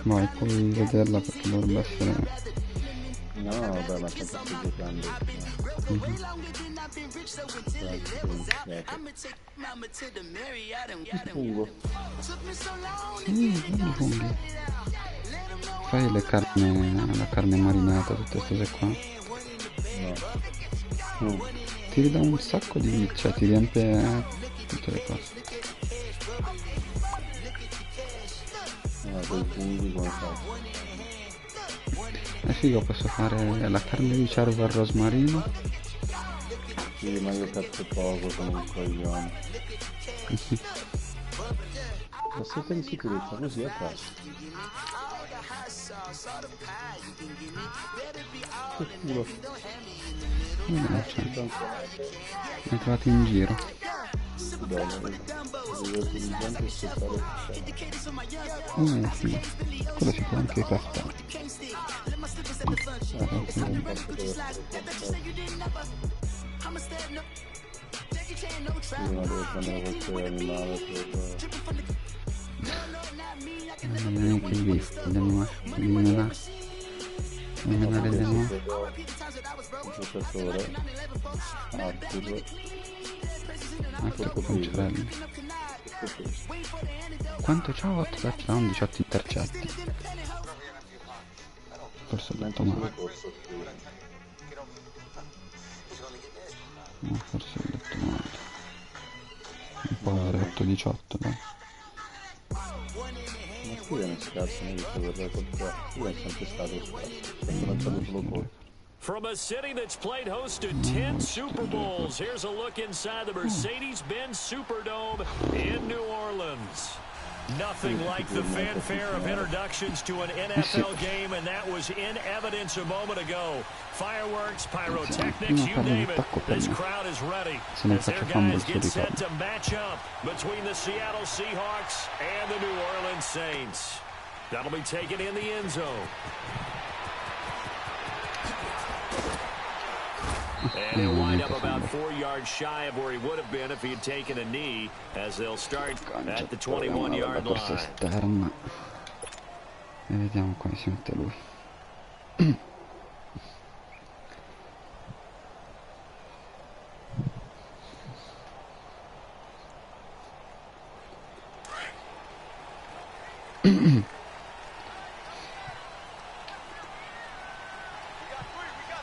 Vai, puoi vederla perché dovrebbe essere... No, vabbè, ma tanto sto giocando. Fungo. Funghi. Fai la carne marinata, tutte queste cose qua. No. Ti ridà un sacco di... cioè ti riempie tutte le cose. Con i funghi come faccio? È figo, posso fare la carne di cervo al rosmarino. Sì, ma io cazzo poco, sono un coglione. La scelta di sicurezza così a caso. Che culo. Non c'è. Mi hai trovato in giro. Sì. Quello si può anche craftare. Non è neanche visto eliminare le nuove. Giocatore Arthur Altro concerelli. Quanto c'ha? 8 touchdown, 18 intercetti. Forse ho detto male. No, forse ho detto male. Un po' 8-18, dai. Ma qui è uno scarso, non dico per record qua. Qui è sempre stato scarso. Sempre lanciato solo corto. From a city that's played host to 10 Super Bowls, here's a look inside the Mercedes-Benz Superdome in New Orleans. Nothing like the fanfare of introductions to an NFL game, and that was in evidence a moment ago. Fireworks, pyrotechnics, you name it. This crowd is ready as their guys get set to match up between the Seattle Seahawks and the New Orleans Saints. That'll be taken in the end zone. And he'll wind up about 4 yards shy of where he would have been if he had taken a knee, as they'll start at the 21-yard line. E vediamo come si mette lui.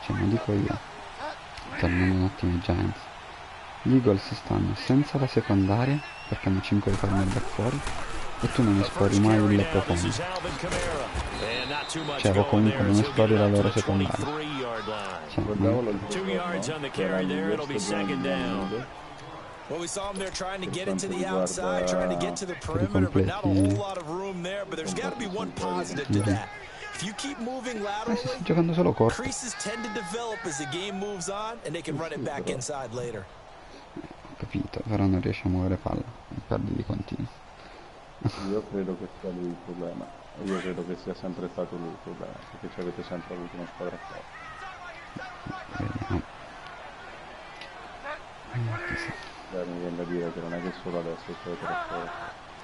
Cioè, non dico io. Tornando un attimo ai Giants, gli Eagles stanno senza la secondaria perché hanno 5 cornerback fuori e tu non esplori mai il profondo, cioè o comunque non esplori la loro secondaria, cioè, Well, we saw him there trying to get into the outside, trying to get to the perimeter, but not a whole lot of room there. But there's got to be one positive to that. If you keep moving laterally, creases tend to develop as the game moves on, and they can run it back inside later. Ho capito, però non riesce a muovere palla, perdi di continuo. Io credo che sia lui il problema. Io credo che sia sempre stato lui il problema, perché ci avete sempre avuto una squadra forte. Mi viene da dire che non è che solo adesso c'è forte.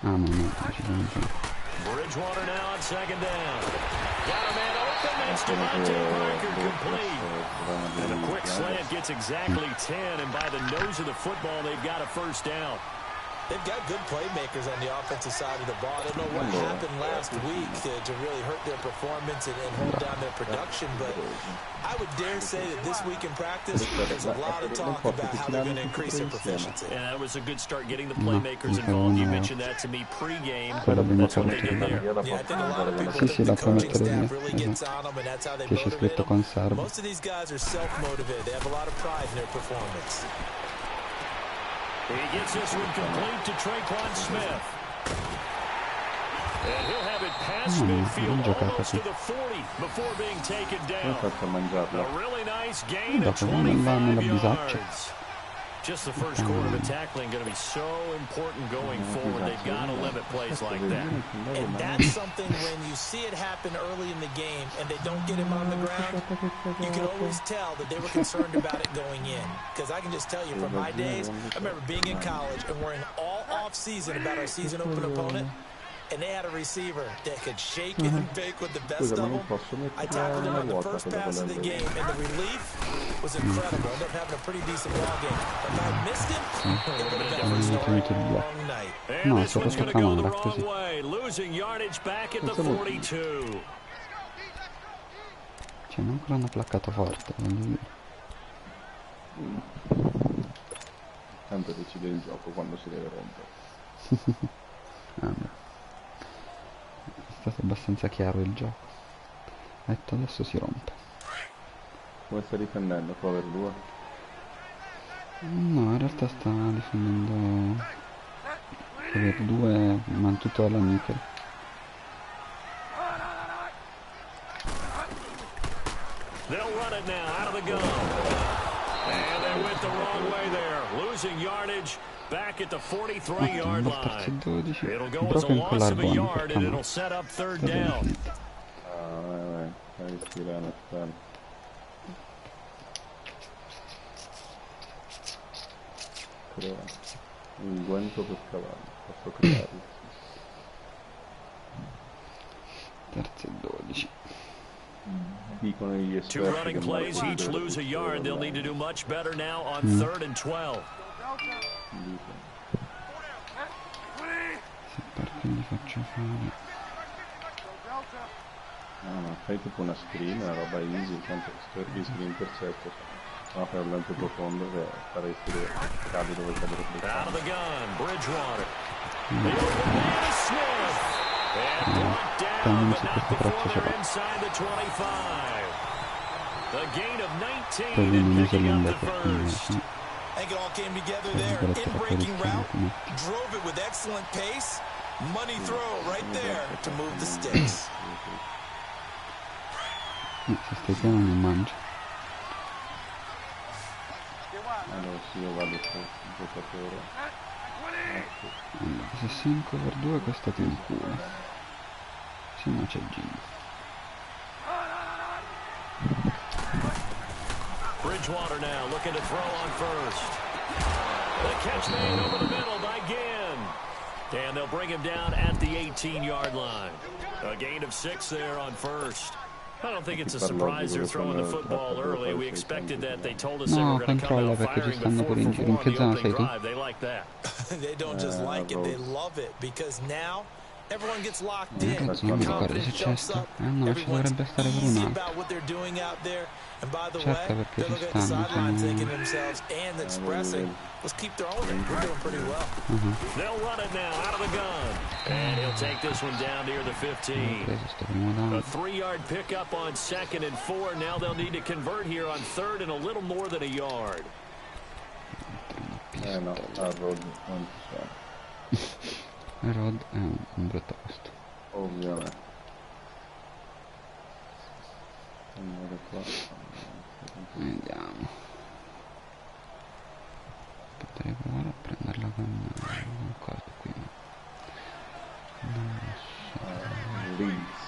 Ah, no, decisamente. Bridgewater now on second down. Got a man open. That's Devontae Parker complete. And a quick slant gets exactly 10, and by the nose of the football, they've got a first down. They've got good playmakers on the offensive side of the ball. I don't know what happened last week to really hurt their performance and hold down their production, but I would dare say that this week in practice, there's a lot of talk about how they're going to increase their proficiency. And that was a good start getting the playmakers involved. You mentioned that to me pre-game. That's what they did there. Yeah, I think a lot of people think the coaching staff really gets on them, and that's how they motivate them. Most of these guys are self-motivated. They have a lot of pride in their performance. He gets this one complete to Traquan Smith. And he'll have it past midfield almost to the 40 before being taken down. A really nice gain of 25 yards. Just the first quarter of the tackling going to be so important going forward. They've got to limit plays like that. And that's something when you see it happen early in the game and they don't get him on the ground, you can always tell that they were concerned about it going in. Because I can just tell you from my days, I remember being in college and worrying all off season about our season open opponent. and they had a receiver that could shake and bake with the best of them. I tackled him on the first pass of the game, and the relief was incredible. Ended up having a pretty decent ball game. If I missed him, it would have been a long night. And this one's going to go the wrong way, losing yardage back at the 42. Cioè, manco l'hanno placcato forte, voglio dire. Tanto decide il gioco quando si deve rompere. Vabbè. È stato abbastanza chiaro il gioco. Ha detto adesso si rompe. Come sta difendendo? Cover 2? No, in realtà sta difendendo cover 2, ma tutto alla nickel. They'll run it now out of the gun. And they went the wrong way there. Losing yardage back at the 43-yard line. It'll go as a loss of a yard and it'll set up third down. Stai respirando, aspetta. Crea un guanto per cavallo, posso crearlo. Terzo e 12. Dicono gli Two esperti running che plays, each lose a yard. They'll need to do much better now on 3rd and 12. Se perché gli faccio fare? No, fai tipo una screen, una roba easy, tanto di screen per certo. No, fai un lancio profondo che faresti che cade dove cade il out of the gun, Bridgewater. The open man is Smith. And brought down, but not before they're inside the 25. The gain of 19 and picking up the first. I think it all came together there. In breaking route, drove it with excellent pace. Money throw right there to move the sticks. Se stai piano non mangia. Allora sì, io vado sul giocatore. Allora, se sei in cover 2 questo ti in culo. Se no c'è Gino. Bridgewater now looking to throw on first. The catch made over the middle by Ginn. And they'll bring him down at the 18-yard line. A gain of 6 there on first. I don't think it's a surprise they're throwing the football early. We expected that. They told us they were going to come out firing before on the opening drive. They like that. They don't just like it, they love it, because now everyone gets locked in. Cazzo, non mi ricordo se c'è sta. No, ci dovrebbe stare pure un altro. About what they're doing out there. And by the Certo, way, perché they're ci looking at the stanno, sidelines sono- thinking to themselves and expressing, let's keep throwing it. We're doing pretty well. They'll run it now out of the gun. And he'll take this one down near the 15. Preso sto primo A down. 3-yard pickup on 2nd and 4. Now they'll need to convert here on 3rd and a little more than a yard. No, a Rod non ci sono. Rod è un brutto posto. Ovviamente. Andare qua. Vediamo. Potrei provare a prenderla con cosa qui. Non lo so. Leeds.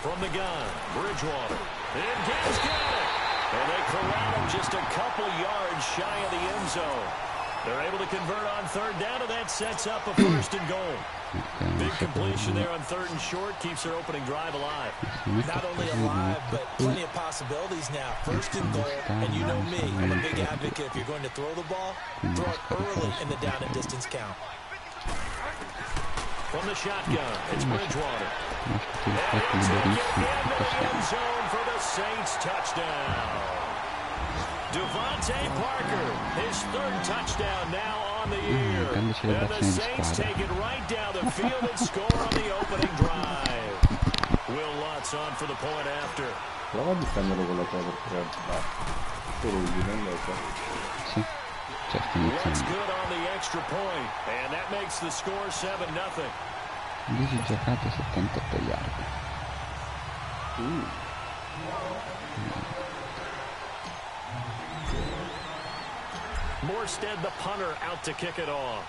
From the gun, Bridgewater. And Gibbs got it. And they corral him just a couple yards shy of the end zone. They're able to convert on 3rd down, and that sets up a 1st and goal. Big completion there on 3rd and short, keeps their opening drive alive. Not only alive, but plenty of possibilities now. 1st and goal, and you know me, I'm a big advocate. If you're going to throw the ball, throw it early in the down and distance count. From the shotgun, it's Bridgewater. Ma tutti gli And aspetti take it into the end liberissimi. zone for the Saints touchdown. Devontae Parker, his 3rd touchdown now on the year. grande And the celebrazione di Saints squadra. take it right down the field and score on the opening drive. Will Lutz on for the point after. Prova a difendere con la cosa perché solo il non lo so. Sì, certo Lutz iniziamo. good on the extra point, and that makes the score 7-0. 10 giocate, 78 yard. Morstead, the punter, out to kick it off.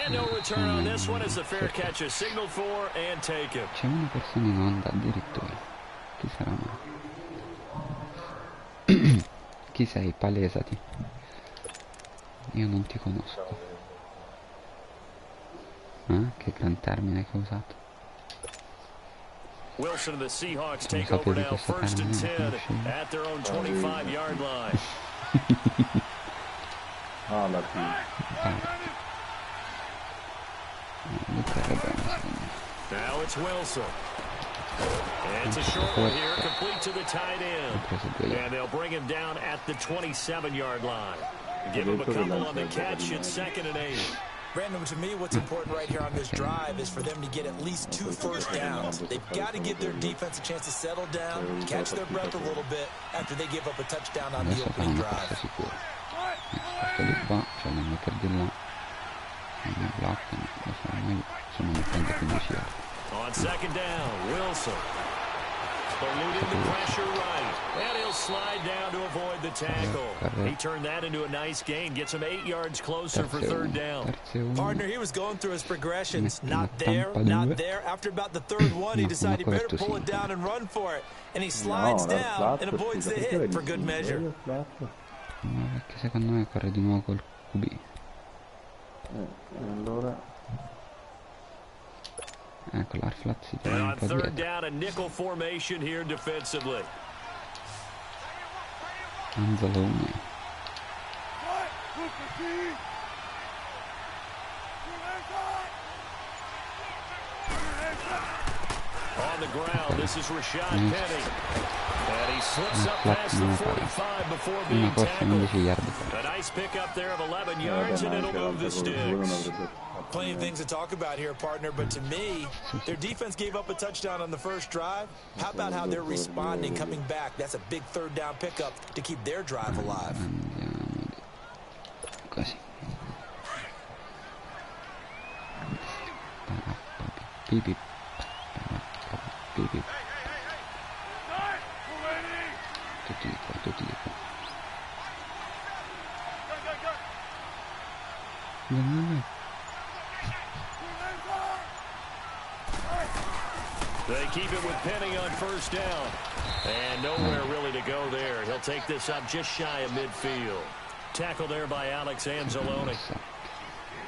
And no return on this one as the fair catch is signaled for and taken. C'è una persona in onda addirittura. Chi sarà mai? Chi sei? Palesati. Io non ti conosco. Che gran termine che ho usato. Wilson and the Seahawks take over now, 1st and 10 at their own 25-yard line. La Now it's Wilson. And it's a short one here, complete to the tight end. And they'll bring him down at the 27-yard line. Give him a couple on the catch at 2nd and 8. Brandon, to me, what's important right here on this drive is for them to get at least 2 first downs. They've got to give their defense a chance to settle down, catch their breath a little bit after they give up a touchdown on the opening drive. Di qua, cioè non per di là, non mi bloccano, insomma mi prende 15 yard. On 2nd down, Wilson. Eluding the pressure right, and he'll slide down to avoid the tackle. He turned that into a nice gain, gets him 8 yards closer for 3rd down. Partner, he was going through his progressions. Not there, not there. After about the 3rd one, he decided he better pull it down and run for it. And he slides down and avoids the hit for good measure. No, perché secondo me corre di nuovo col QB. Allora ecco l'Arflat si And tiene un on po' 3rd dietro. down, a nickel formation here defensively. Anzalone. On the ground, this is Rashad Penny. And he slips up past the 45 before being tackled. A nice pickup there of 11 yards, and it'll move the sticks. Plenty of things to talk about here, partner, but to me, their defense gave up a touchdown on the first drive. How about how they're responding, coming back? That's a big 3rd down pickup to keep their drive alive. Così. Pipi. Pipi. Tutti di qua. They keep it with Penny on 1st down. And nowhere really to go there. He'll take this up just shy of midfield. Tackle there by Alex Anzalone.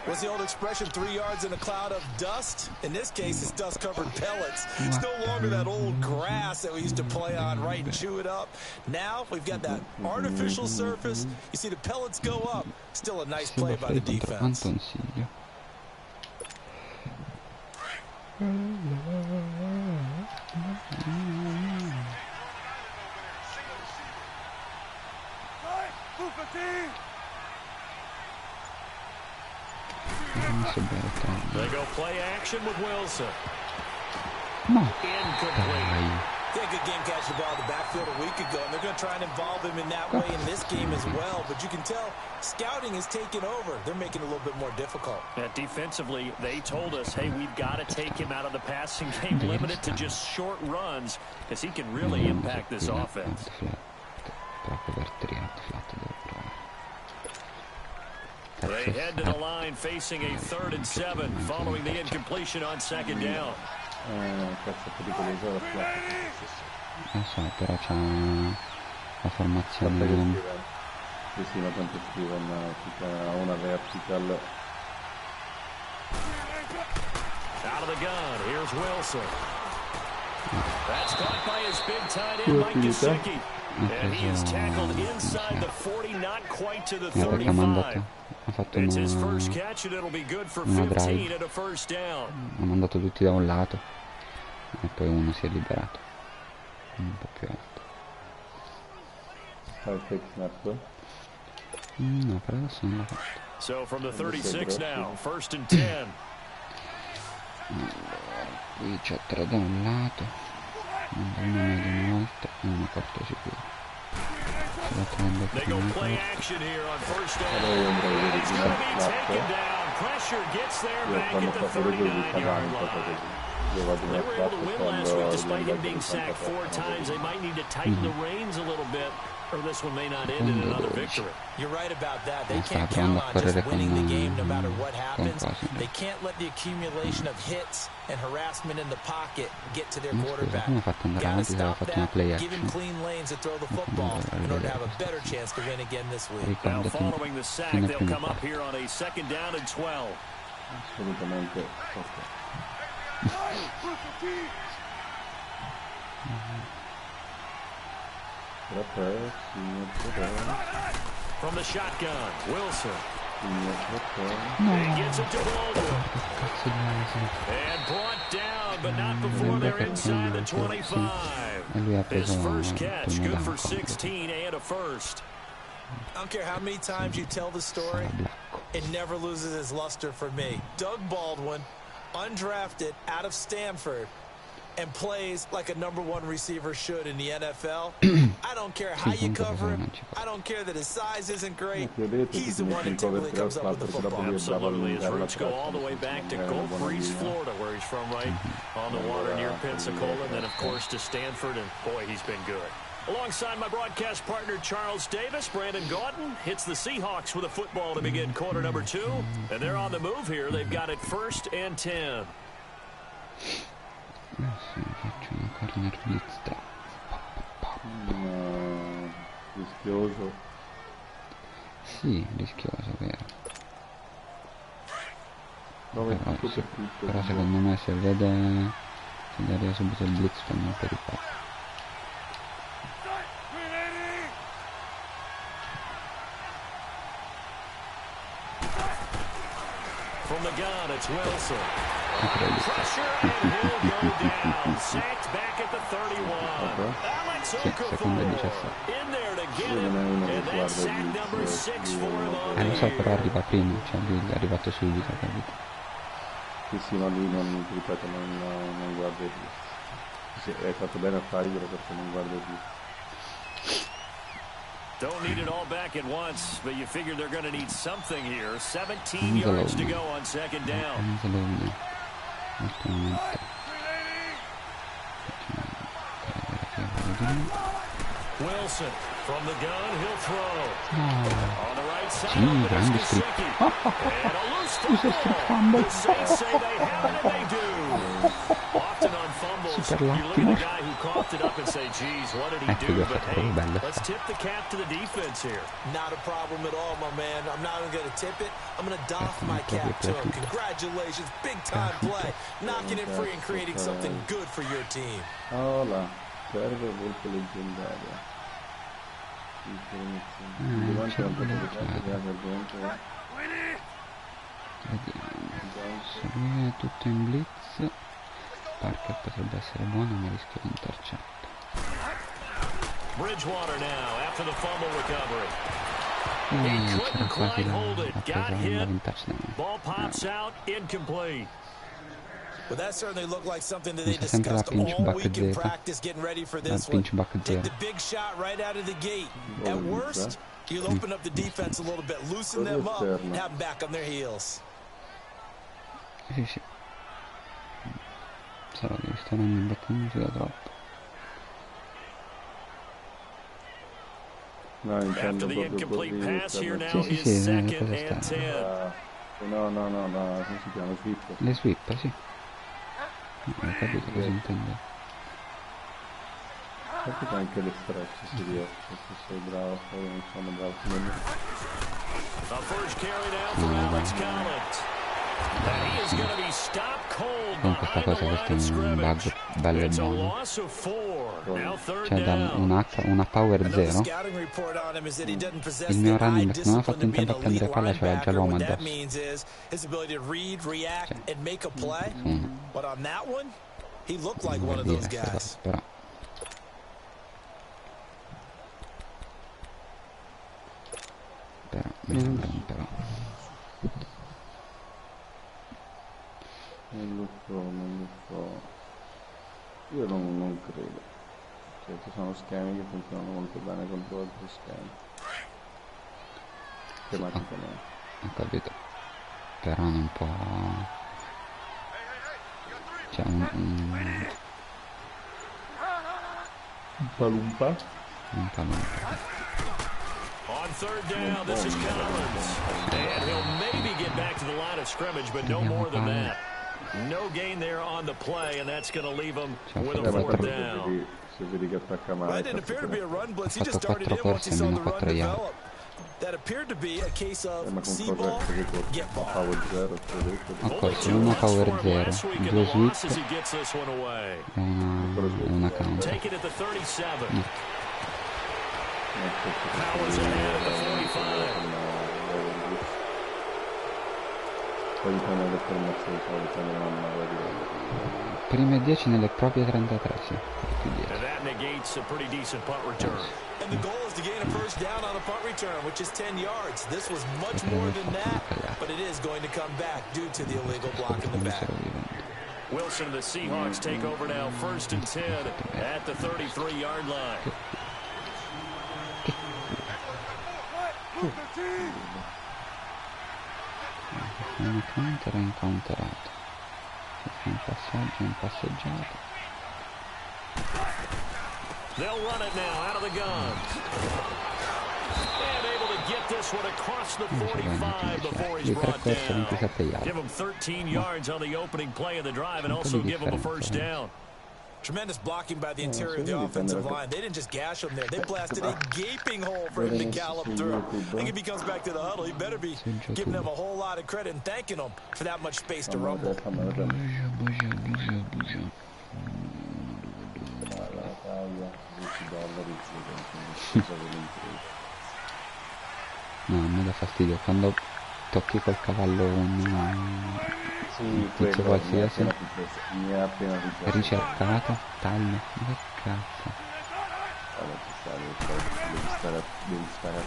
What's the old expression, 3 yards in a cloud of dust? In this case, it's dust-covered pellets. It's no longer that old grass that we used to play on, right, and chew it up. Now, we've got that artificial surface. You see the pellets go up. Still a nice play by the defense. They go play action with Wilson. No. Incomplete. They had a good game catching the ball in the backfield a week ago, and they're going to try and involve him in that way in this game as well. But you can tell scouting is taking over. They're making it a little bit more difficult. Defensively, they told us, hey, we've got to take him out of the passing game, limit it to just short runs, because he can really impact this offense. They head to the line facing a 3rd and 7 following the incompletion on 2nd down. Cazzo pericoloso la so, però c'ha la formazione. Sì, ma tanto scrivono una vertical. Out of the gun, here's Wilson. That's caught by his big tight end, Mike Gesicki. And he is tackled inside the 40, not quite to the 35. It's his first catch, and it'll be good for 15 at a 1st down. Ha mandato tutti da un lato e poi uno si è liberato un po' più alto. No, per adesso non l'ha fatto. So from the 36 now, 1st and 10. Allora, qui c'è 3 da un lato, una media un'altra e una corta sicura. They go play action here on 1st down. It's going to be taken down. Pressure gets there back at the 39-yard line. They were able to win last week despite him being sacked 4 times. They might need to tighten the reins a little bit or this one may not end in another victory. You're right about that. They can't count on just winning the game no matter what happens. They can't let the accumulation of hits and harassment in the pocket get to their quarterback. Gotta stop that. Give him clean lanes to throw the football in order to have a better chance to win again this week. Now following the sack, they'll come up here on a 2nd down and 12. Assolutamente. From the shotgun, Wilson. He gets it to Baldwin. And brought down, but not before they're inside the 25. His first catch, good for 16 and a first. I don't care how many times you tell the story, it never loses its luster for me. Doug Baldwin, undrafted out of Stanford, and plays like a #1 receiver should in the NFL. I don't care how you cover him. I don't care that his size isn't great. He's the one that typically comes up with the football. Absolutely. His roots go all the way back to Gulf Breeze, Florida, where he's from, right on the water near Pensacola. And then, of course, to Stanford. And, boy, he's been good. Alongside my broadcast partner, Charles Davis, Brandon Gaudin hits the Seahawks with a football to begin quarter number 2. And they're on the move here. They've got it 1st and 10. Faccio una corner blitz da rischioso. Sì, rischioso, vero. Però secondo me se vede, se gli arriva subito il blitz fanno un po' di passo. From the gun, it's Wilson. Pressure, and he'll go down. Sacked back at the 31. Alex Okafor in there to get him. And that's sack number 6 for him. Lo so, però arriva prima, cioè lui è arrivato subito, capito? Sì, ma lui non, ripeto, non guarda il rischio. Hai fatto bene a farglielo perché non guarda il rischio. Don't need it all back at once, but you figure they're going to need something here. 17 yards to go on 2nd down. Wilson from the gun, he'll throw. On the right side, and a loose football. The Saints say they have it, and they do. Often on fumbles, you look at the guy who coughed it up and say, geez, what did he do? But hey, let's tip the cap to the defense here. Not a problem at all, my man. I'm not even going to tip it. I'm going to doff my cap to him. Congratulations, big-time play. Knocking it free and creating something good for your team. Hola, serve volpe leggendaria. Vediamo, se lui è tutto in blitz, Parker potrebbe essere buono ma rischia l'intercetto. Bridgewater now after the fumble recovery. He couldn't quite hold it. Got hit. Ball pops out, incomplete. Well, that certainly looked like something that they discussed all week in practice getting ready for this one. Take the big shot right out of the gate. At worst, you'll open up the defense a little bit, loosen them up, and have them back on their heels. Sì, sì. Sarà che stanno imbattendosi da troppo. No, after the incomplete pass here now is 2nd and 10. No, come si chiama? Sweep. Le sweep, sì. Hai capito cosa intende? Capito anche le stretch si riesce, se sei bravo, poi non sono bravo come me. A first carry down for Alex Collins. And he is going to be stopped cold behind the line of scrimmage. It's a loss of 4. Now 3rd down. Una power 0. Il mio running back non ha fatto in tempo a prendere palla, c'era già l'uomo addosso. Però. Non lo so. Io non credo. Cioè, ci sono schemi che funzionano molto bene contro altri schemi. Tematicamente. Ho capito. Però non può... Cioè un palumpa? Un palumpa. On third down, this is Collins. And he'll maybe get back to the line of scrimmage, but no more than that. No gain there on the play, and that's going to leave him with a fourth down. That didn't appear to be a run blitz. He just darted in once he saw the run develop. That appeared to be a case of see ball, get ball. Ha corso una power 0, 2 sweep e una counter. Take it at the 37. Powers ahead at the 45. Prime 10 nelle proprie 33, sì. And that negates a pretty decent punt return. And the goal is to gain a first down on a punt return, which is 10 yards. This was much more than that, but it is going to come back due to the illegal block in the back. Wilson and the Seahawks take over now, 1st and 10 at the 33-yard line. Un counter incounterato. Un passaggio in passeggiato. They'll run it now out of the guns. And able to get this one across the 45 before he's brought down. Give him 13 yards on the opening play of the drive and also give him a first down. Tremendous blocking by the interior of the offensive line. They didn't just gash him there. They blasted a gaping hole for him to gallop through. I think if he comes back to the huddle, he better be giving them a whole lot of credit and thanking them for that much space to rumble. No, a me dà fastidio quando tocchi col cavallo un tizio qualsiasi ricercato, taglio, ma che cazzo.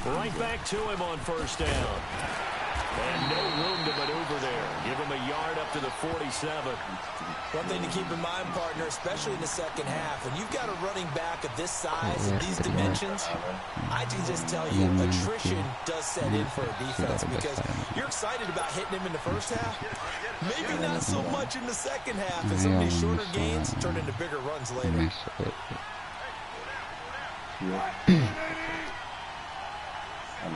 Right back to him on first down. And no room to maneuver there. Give him a yard up to the 47. One thing to keep in mind, partner, especially in the second half, when you've got a running back of this size and these dimensions, I can just tell you, attrition does set in for a defense because you're excited about hitting him in the first half. Maybe not so much in the second half, and some of these shorter gains turn into bigger runs later.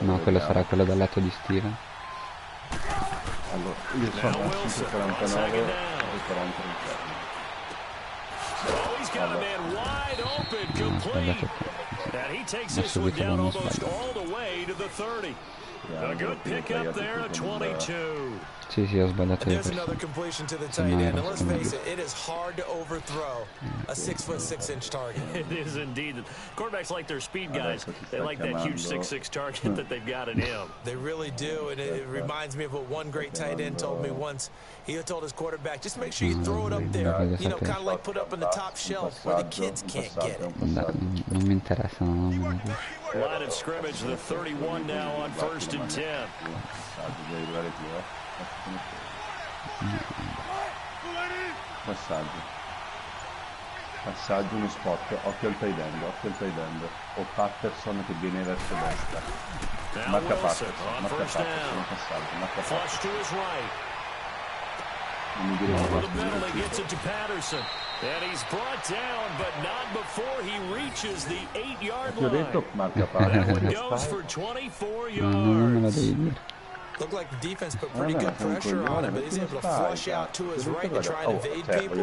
No, quello sarà quello dal lato di Steven. Allora, io sono a 5,49 e 40 Oh, he's got a man wide open, complete. And he takes this one down almost all the way to the 30. A good pickup there at 22. Sì, ho sbagliato di There's another completion to the tight end. And let's face it, it is hard to overthrow a 6'6" target. It is indeed. Quarterbacks like their speed guys. They like that huge 6'6" target that they've got in him. They really do, and it reminds me of what one great tight end told me once. He told his quarterback, just make sure you throw it up there, you know, kind of like put up in the top shelf where the kids can't get it. Non mi interessa, Line of scrimmage, the 31 now on 1st and 10. Passaggio, uno spot, occhio al tight end, o Patterson che viene verso destra. Marca Patterson, passaggio, marca Patterson. Over the middle, he gets it to Patterson. And he's brought down, but not before he reaches the 8-yard line. That one goes for 24 yards. Looked like the defense put pretty good pressure on him, but he's able to flush out to his right to try and evade people.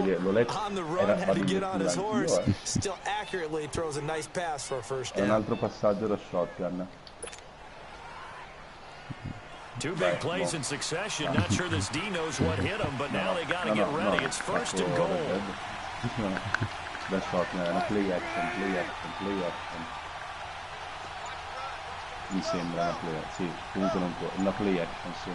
On the run, had to get on his horse. Still accurately throws a nice pass for a first down. Un altro passaggio da shotgun. Two big plays in succession. Not sure this D knows what hit him, but now they got to get ready. It's 1st and goal. Da shotgun, play action. Mi sembra una play action, sì, comunque non può, una play action, sì.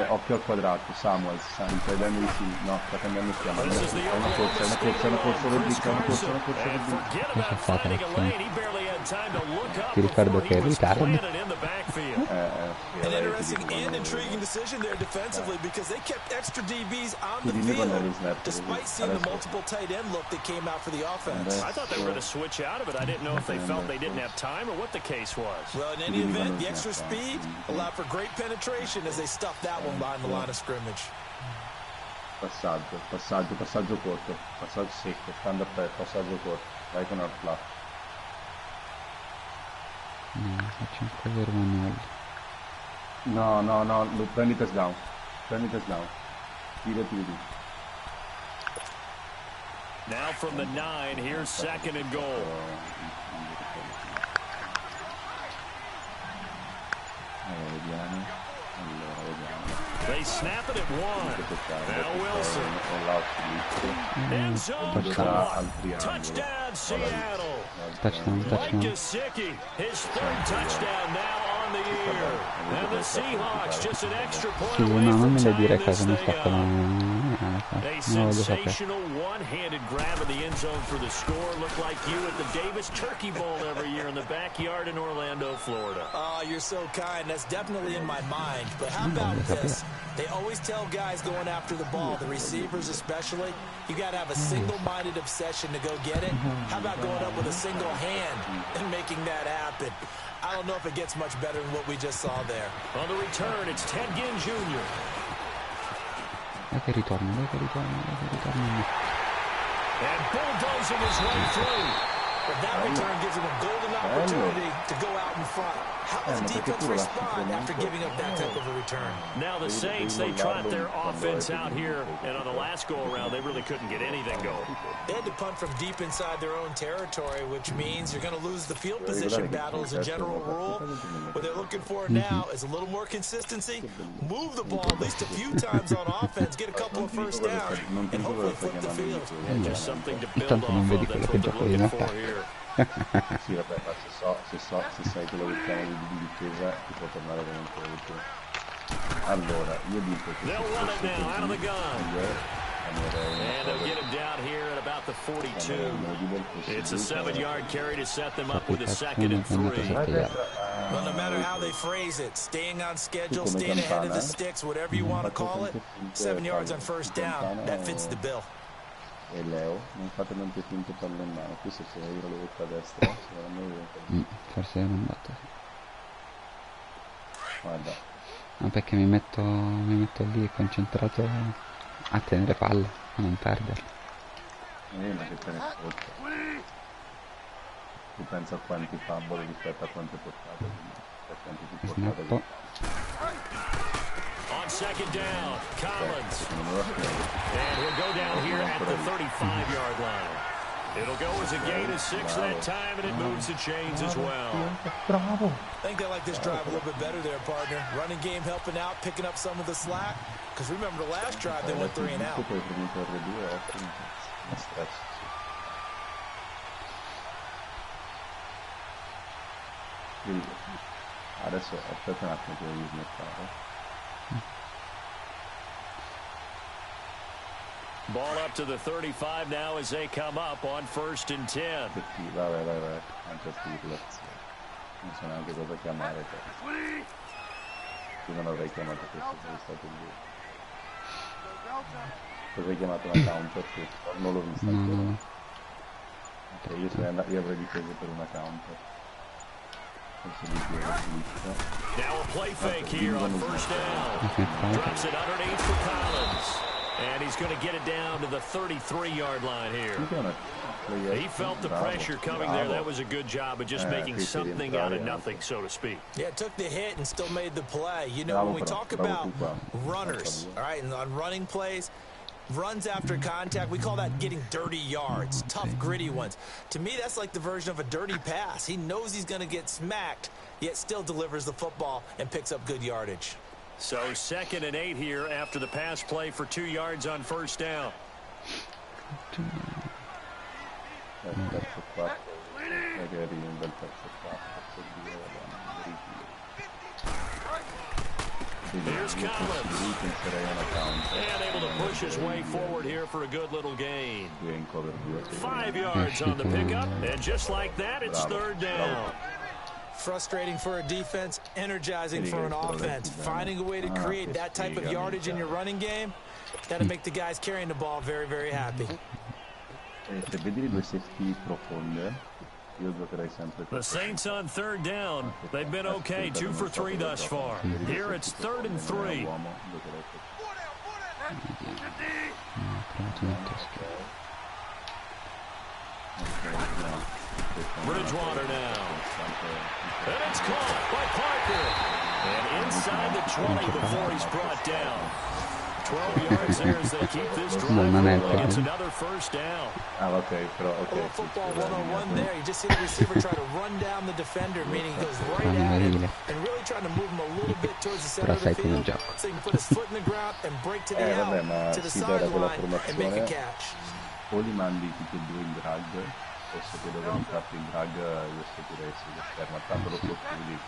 Occhio al quadrato, Samuels, impedendo di sì, no, sta cambiando schiama, una corsa Ti ricordo che è ritardo. An interesting and intriguing decision there defensively because they kept extra DBs on the field despite seeing the multiple tight end look that came out for the offense. I thought they were going to switch out of it. I didn't know if they felt they didn't have time or what the case was. Well, in any event, the extra speed allowed for great penetration as they stuffed that one behind the line of scrimmage. Passaggio corto, passaggio secco, stand up, passaggio corto, vai con il flap. No, faccio un cover manuale. No, prendi touchdown. Prendi touchdown. Tiri. Now from the 9, here's 2nd and goal. They snap it at 1. Now Wilson. End zone caught. Touchdown, Seattle. Touchdown. Gesicki, his 3rd touchdown now on the year. And the Seahawks just an extra point away no, non from me le dire tying cosa this mi thing sta up. parlando. A Non lo voglio sapere. sensational one-handed grab in the end zone for the score. Looked like you at the Davis Turkey Bowl every year in the backyard in Orlando, Florida. Oh, you're so kind. That's definitely in my mind. But how about this? They always tell guys going after the ball, the receivers especially, you got to have a single-minded obsession to go get it. How about going up with a single hand and making that happen? I don't know if it gets much better than what we just saw there. On the return, it's Ted Ginn Jr. Dai che ritorno. And bulldozing his way through. But that return gives him a golden opportunity to go out in front. How does the defense respond after giving up that type of a return? Now the Saints, they trot their offense out here, and on the last go-around, they really couldn't get anything going. They had to punt from deep inside their own territory, which means you're going to lose the field position battle as a general rule. What they're looking for now is a little more consistency, move the ball at least a few times on offense, get a couple of first downs, and hopefully flip the field. And just something to build Intanto non off vedi of. quello That's che what gioco they're di looking for Natale. here. Sì, vabbè, ma se sai quello che chiami di difesa, ti può tornare veramente utile. Allora, io dico che They'll run it now out of the gun. And they'll get him down here at about the 42. It's a 7-yard carry to set them up with a 2nd and 3. Well, no matter how they phrase it, staying on schedule, staying ahead of the sticks, whatever you want to call it, 7 yards on first down, that fits the bill. E Leo, non fate tante finte palle in mano, qui se io lo vedo a destra, secondo me Forse è andato. guarda. No, perché mi metto lì concentrato a tenere palla, a non perderla. Ma che te ne sotto. Tu pensa a quanti fumble rispetto a quante portate, a quanti più portate. Snappo. On 2nd down, Collins. And he'll go down here at the 35-yard line. It'll go as a gain of 6 that time, and it moves the chains as well. Bravo! I think they like this drive a little bit better there, partner. Running game helping out, picking up some of the slack. Because remember the last drive, they went 3 and out. Adesso aspetta un attimo che devi smettare. Ball up to the 35 now as they come up on 1st and 10. Vai, anche Stirlet. Non so neanche cosa chiamare. Io non avrei chiamato questo, sei stato lì. Cosa hai chiamato una counter? Non l'ho vista ancora. Ok, io avrei difeso per una counter. Now a play fake here on 1st down. Drops it underneath for Collins. And he's going to get it down to the 33-yard line here. He felt the pressure coming there. That was a good job of just making something out of nothing, so to speak. Yeah, took the hit and still made the play. You know, when we talk about runners, all right, and on running plays, runs after contact, we call that getting dirty yards, tough, gritty ones. To me, that's like the version of a dirty pass. He knows he's going to get smacked, yet still delivers the football and picks up good yardage. So 2nd and 8 here after the pass play for 2 yards on 1st down. Here's Collins. And able to push his way forward here for a good little gain. 5 yards on the pickup, and just like that, it's 3rd down. Frustrating for a defense, energizing for an offense. Finding a way to create that type of yardage in your running game, that'll make the guys carrying the ball very, very happy. The Saints on 3rd down. They've been okay, 2 for 3 thus far. Here it's 3rd and 3. Bridgewater now. And it's caught by Parker. And inside the 20 before he's brought down. 12 yards there as they keep this drive rolling. It's another first down. Okay, però A little football 101 there. You just see the receiver try to run down the defender, meaning he goes right at him and really trying to move him a little bit towards the center of the field so he can put his foot in the ground and break to the out, to the sideline and make a catch. O li mandi tutti e due in drag, o se ti devono farti in drag, io stupirei se ferma tanto lo possibili,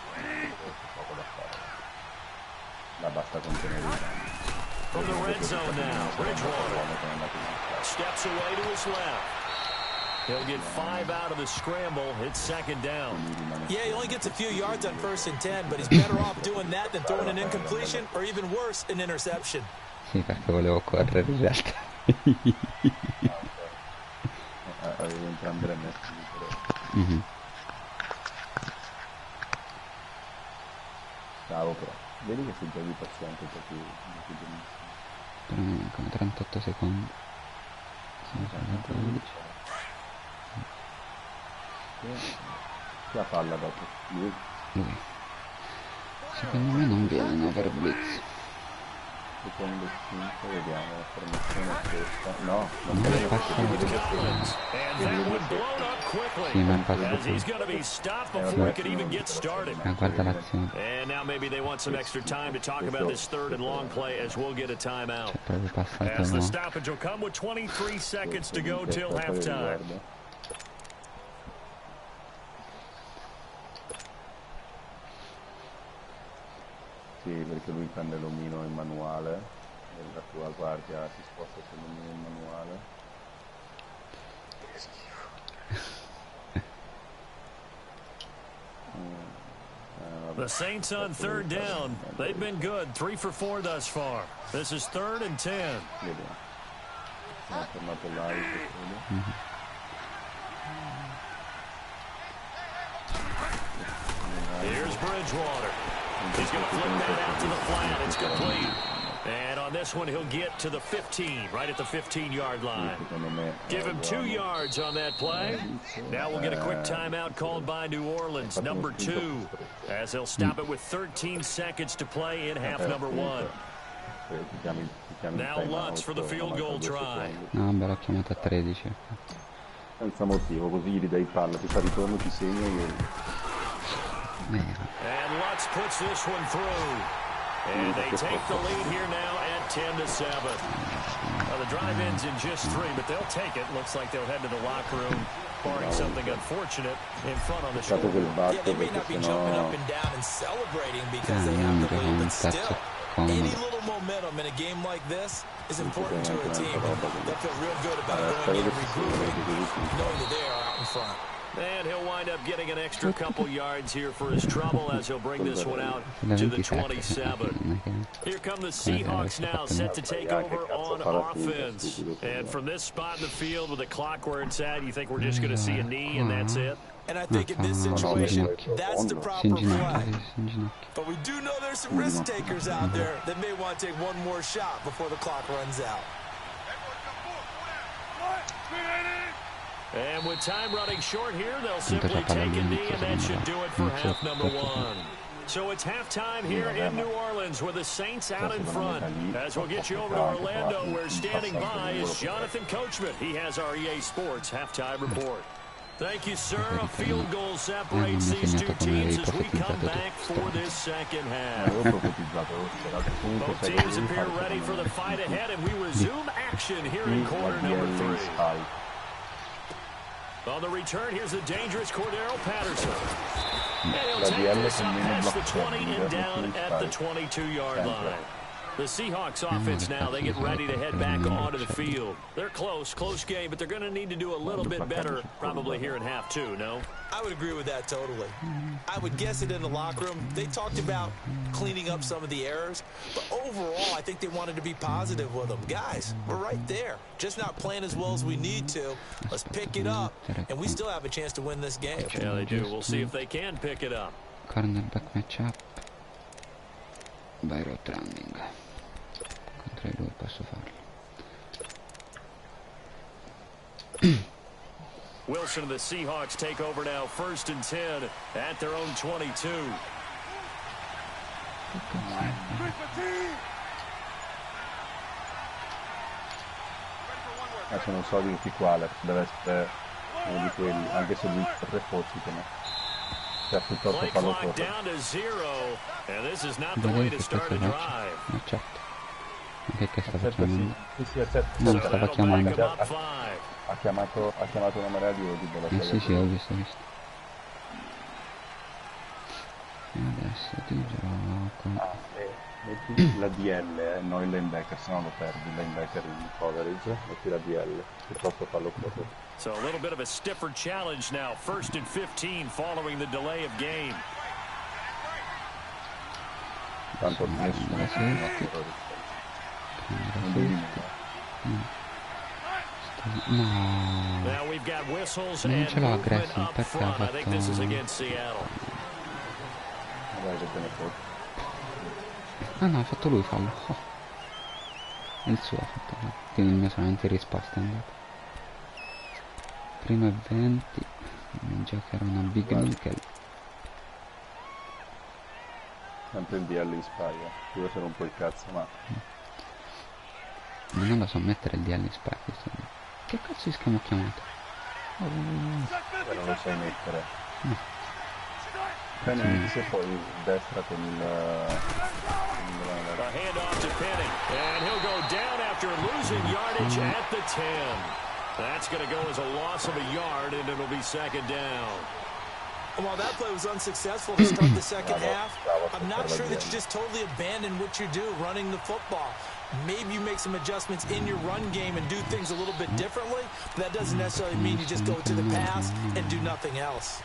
poco da fare. La basta contenere i danni. From the red zone now, Bridgewater steps away to his left. He'll get 5 out of the scramble. It's second down. Yeah, he only gets a few yards on 1st and 10, but he's better off doing that than throwing an incompletion or even worse, an interception. Sì, perché volevo correre in realtà. Avevo entrambe le messe. Bravo però. Vedi che si giochi paziente un po' più benissimo. Però mi mancano 38 secondi. Chi la palla dopo? Lui? Secondo me non viene per blitz. Secondo 5, vediamo la formazione questa. No, non è passato. Sì, ma è passato. Guarda l'azione. C'è proprio passato. As the stoppage will come with 23 seconds to go till halftime. Sì, perché lui prende l'omino in manuale e la tua guardia si sposta sull'omino in manuale. Che schifo. The Saints on 3rd down. They've been good, 3 for 4 thus far. This is 3rd and 10. Vediamo. Sono tornato live. Here's Bridgewater. He's going to flip that out to the flat. It's complete. And on this one, he'll get to the 15, right at the 15-yard line. Give him 2 yards on that play. Now we'll get a quick timeout called by New Orleans, number 2, as they'll stop it with 13 seconds to play in half number 1. Now Lutz for the field goal try. No, beh, l'ho chiamata 13. Senza motivo, così gli dai palla, ti fa ritorno, ti segna e... And Lutz puts this one through. And they take the lead here now at 10-7. Well, the drive ends in just 3, but they'll take it. Looks like they'll head to the locker room, barring something unfortunate in front on the scoreboard. Yeah, they may not be jumping up and down and celebrating because they have the lead, but still, any little momentum in a game like this is important to a team. They'll feel real good about going in and regrouping, knowing that they are out in front. And he'll wind up getting an extra couple yards here for his trouble as he'll bring this one out to the 27. Here come the Seahawks now, set to take over on offense. And from this spot in the field with the clock where it's at, you think we're just going to see a knee and that's it? And I think in this situation, that's the proper play. But we do know there's some risk takers out there that may want to take one more shot before the clock runs out. And with time running short here, they'll simply take a knee, and that should do it for half number 1. So it's halftime here in New Orleans with the Saints out in front. As we'll get you over to Orlando, where standing by is Jonathan Coachman. He has our EA Sports halftime report. Thank you, sir. A field goal separates these two teams as we come back for this second half. Both teams appear ready for the fight ahead, and we resume action here in quarter number 3. On the return, here's the dangerous Cordero Patterson. And he'll take this up past the 20 and down at the 22-yard line. The Seahawks offense now, they get ready to head back onto the field. They're close game, but they're going to need to do a little bit better probably here in half 2, no? I would agree with that totally. I would guess it in the locker room. They talked about cleaning up some of the errors, but overall, I think they wanted to be positive with them. Guys, we're right there. Just not playing as well as we need to. Let's pick it up, and we still have a chance to win this game. Yeah, they do. We'll see if they can pick it up. Cornerback matchup. By route running. Contro lui posso farlo. Wilson and the Seahawks take over now, 1st and 10 at their own 22. Adesso non so di quale, deve essere uno di quelli, anche se lui è prefottico, no? Cioè piuttosto fallo correre. Ma certo. Ma che sta facendo? Sì, accetto. Non stava chiamando. Ha chiamato una marea di odi. Sì, ho visto. E adesso ti gioco. Metti la DL, non il linebacker, se no lo perdi, il linebacker in coverage, metti la DL, piuttosto fallo correre. So a little bit of a stiffer challenge now, 1st and 15 following the delay of game. Tanto nessuno no, Now we've got whistles non and ce l'ho movement aggresso up perché ha front. I think this is fatto... against Seattle. magari che te ne fotti. Ah no, ha fatto lui fallo. Oh. Il suo ha fatto fallo. Quindi il mio solamente in risposta è andato. Primo e 20. Mi giocherò una Big Mikw. Sempre il DL in spagna, devo essere un po' il cazzo, ma Non lo so mettere il DL in spagna. Che cazzo di schema ho chiamato? non lo sai mettere. E poi destra con il A handoff to Penning, and he'll go down after losing yardage at the 10. That's going to go as a loss of a yard, and it'll be 2nd down. While that play was unsuccessful to start the second half, I'm not sure that you just totally abandon what you do running the football. Maybe you make some adjustments in your run game and do things a little bit differently, but that doesn't necessarily mean you just go to the pass and do nothing else.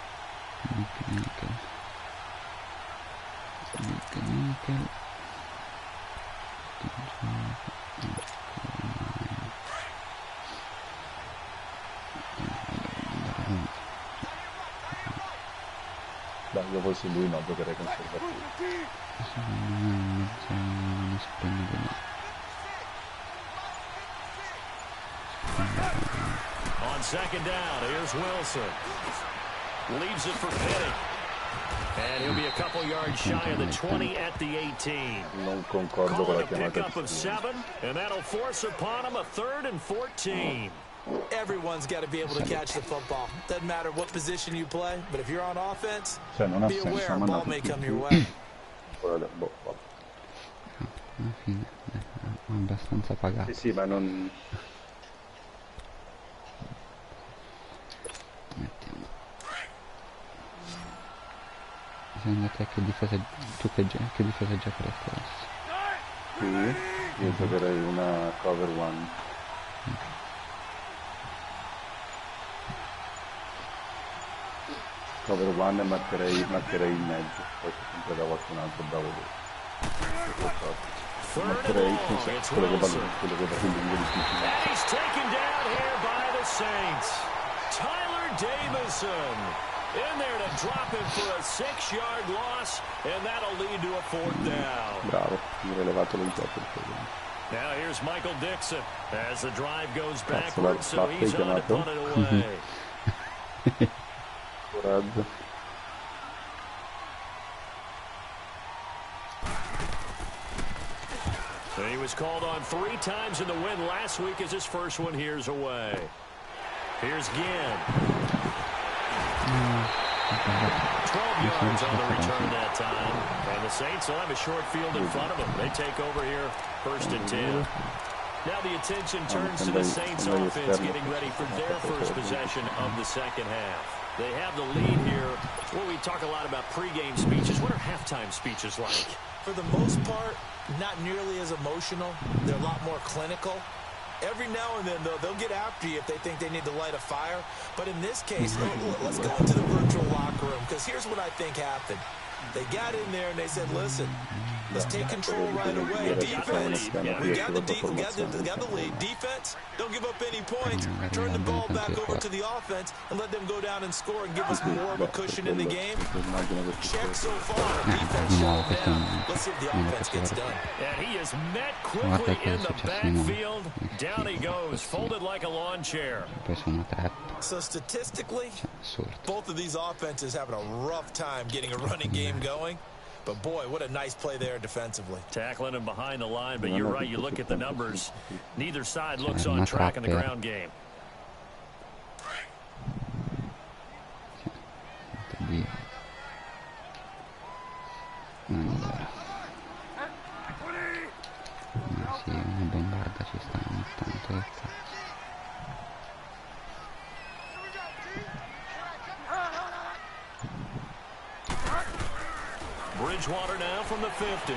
Dai, io fossi lui no, giocherei conservativo. On 2nd down, here's Wilson. Leaves it for Penning. And he'll be a couple yards shy of the 20 at the 18. Non concordo con Calling la a chiamata pickup of 7, and that'll force upon him a 3rd and 14. Everyone's got to be able to catch the football. Doesn't matter what position you play, but if you're on offense, non ha be senso, aware a ma ball no. may come your way. Alla fine ho abbastanza pagato. Sì, ma non... Mettiamo. Secondo te che difesa giocheresti adesso? Sì, io giocherei una cover 1. Cover 1 e marcherei in mezzo, poi se sempre da qualcun altro bravo lui. Marcherei quello che va lungo difficile. And he's taken down here by the Saints. Tyler Davison in there to drop him for a 6-yard loss, and that'll lead to a 4th down. Bravo, mi ha elevato il gioco. Now here's Michael Dixon as the drive goes backwards, so he's on to punt it away. Coraggio. And he was called on 3 times in the win last week as his first one here's away. Here's Ginn. 12 yards on the return that time. And the Saints will have a short field in front of them. They take over here 1st and 10. Now the attention turns to the Saints offense getting ready for their first possession of the second half. They have the lead here. Well, we talk a lot about pregame speeches. What are halftime speeches like? For the most part, not nearly as emotional. They're a lot more clinical. Every now and then, though, they'll get after you if they think they need to light a fire. But in this case, let's go into the virtual locker room, because here's what I think happened. They got in there and they said, listen, let's take control right away. Defense, we got the lead. Defense, don't give up any points. Turn the ball back over to the offense and let them go down and score and give us more of a cushion in the game. Check so far. Defense shut down. Let's see if the offense gets done. And he is met quickly in the backfield. Down he goes, folded like a lawn chair. So statistically, both of these offenses having a rough time getting a running game going. But boy, what a nice play there defensively. Tackling him behind the line, but you're right, you look at the numbers. Neither side looks on track in the ground game. Sì, una bombarda ci sta ogni tanto, che cazzo. Bridgewater now from the 50.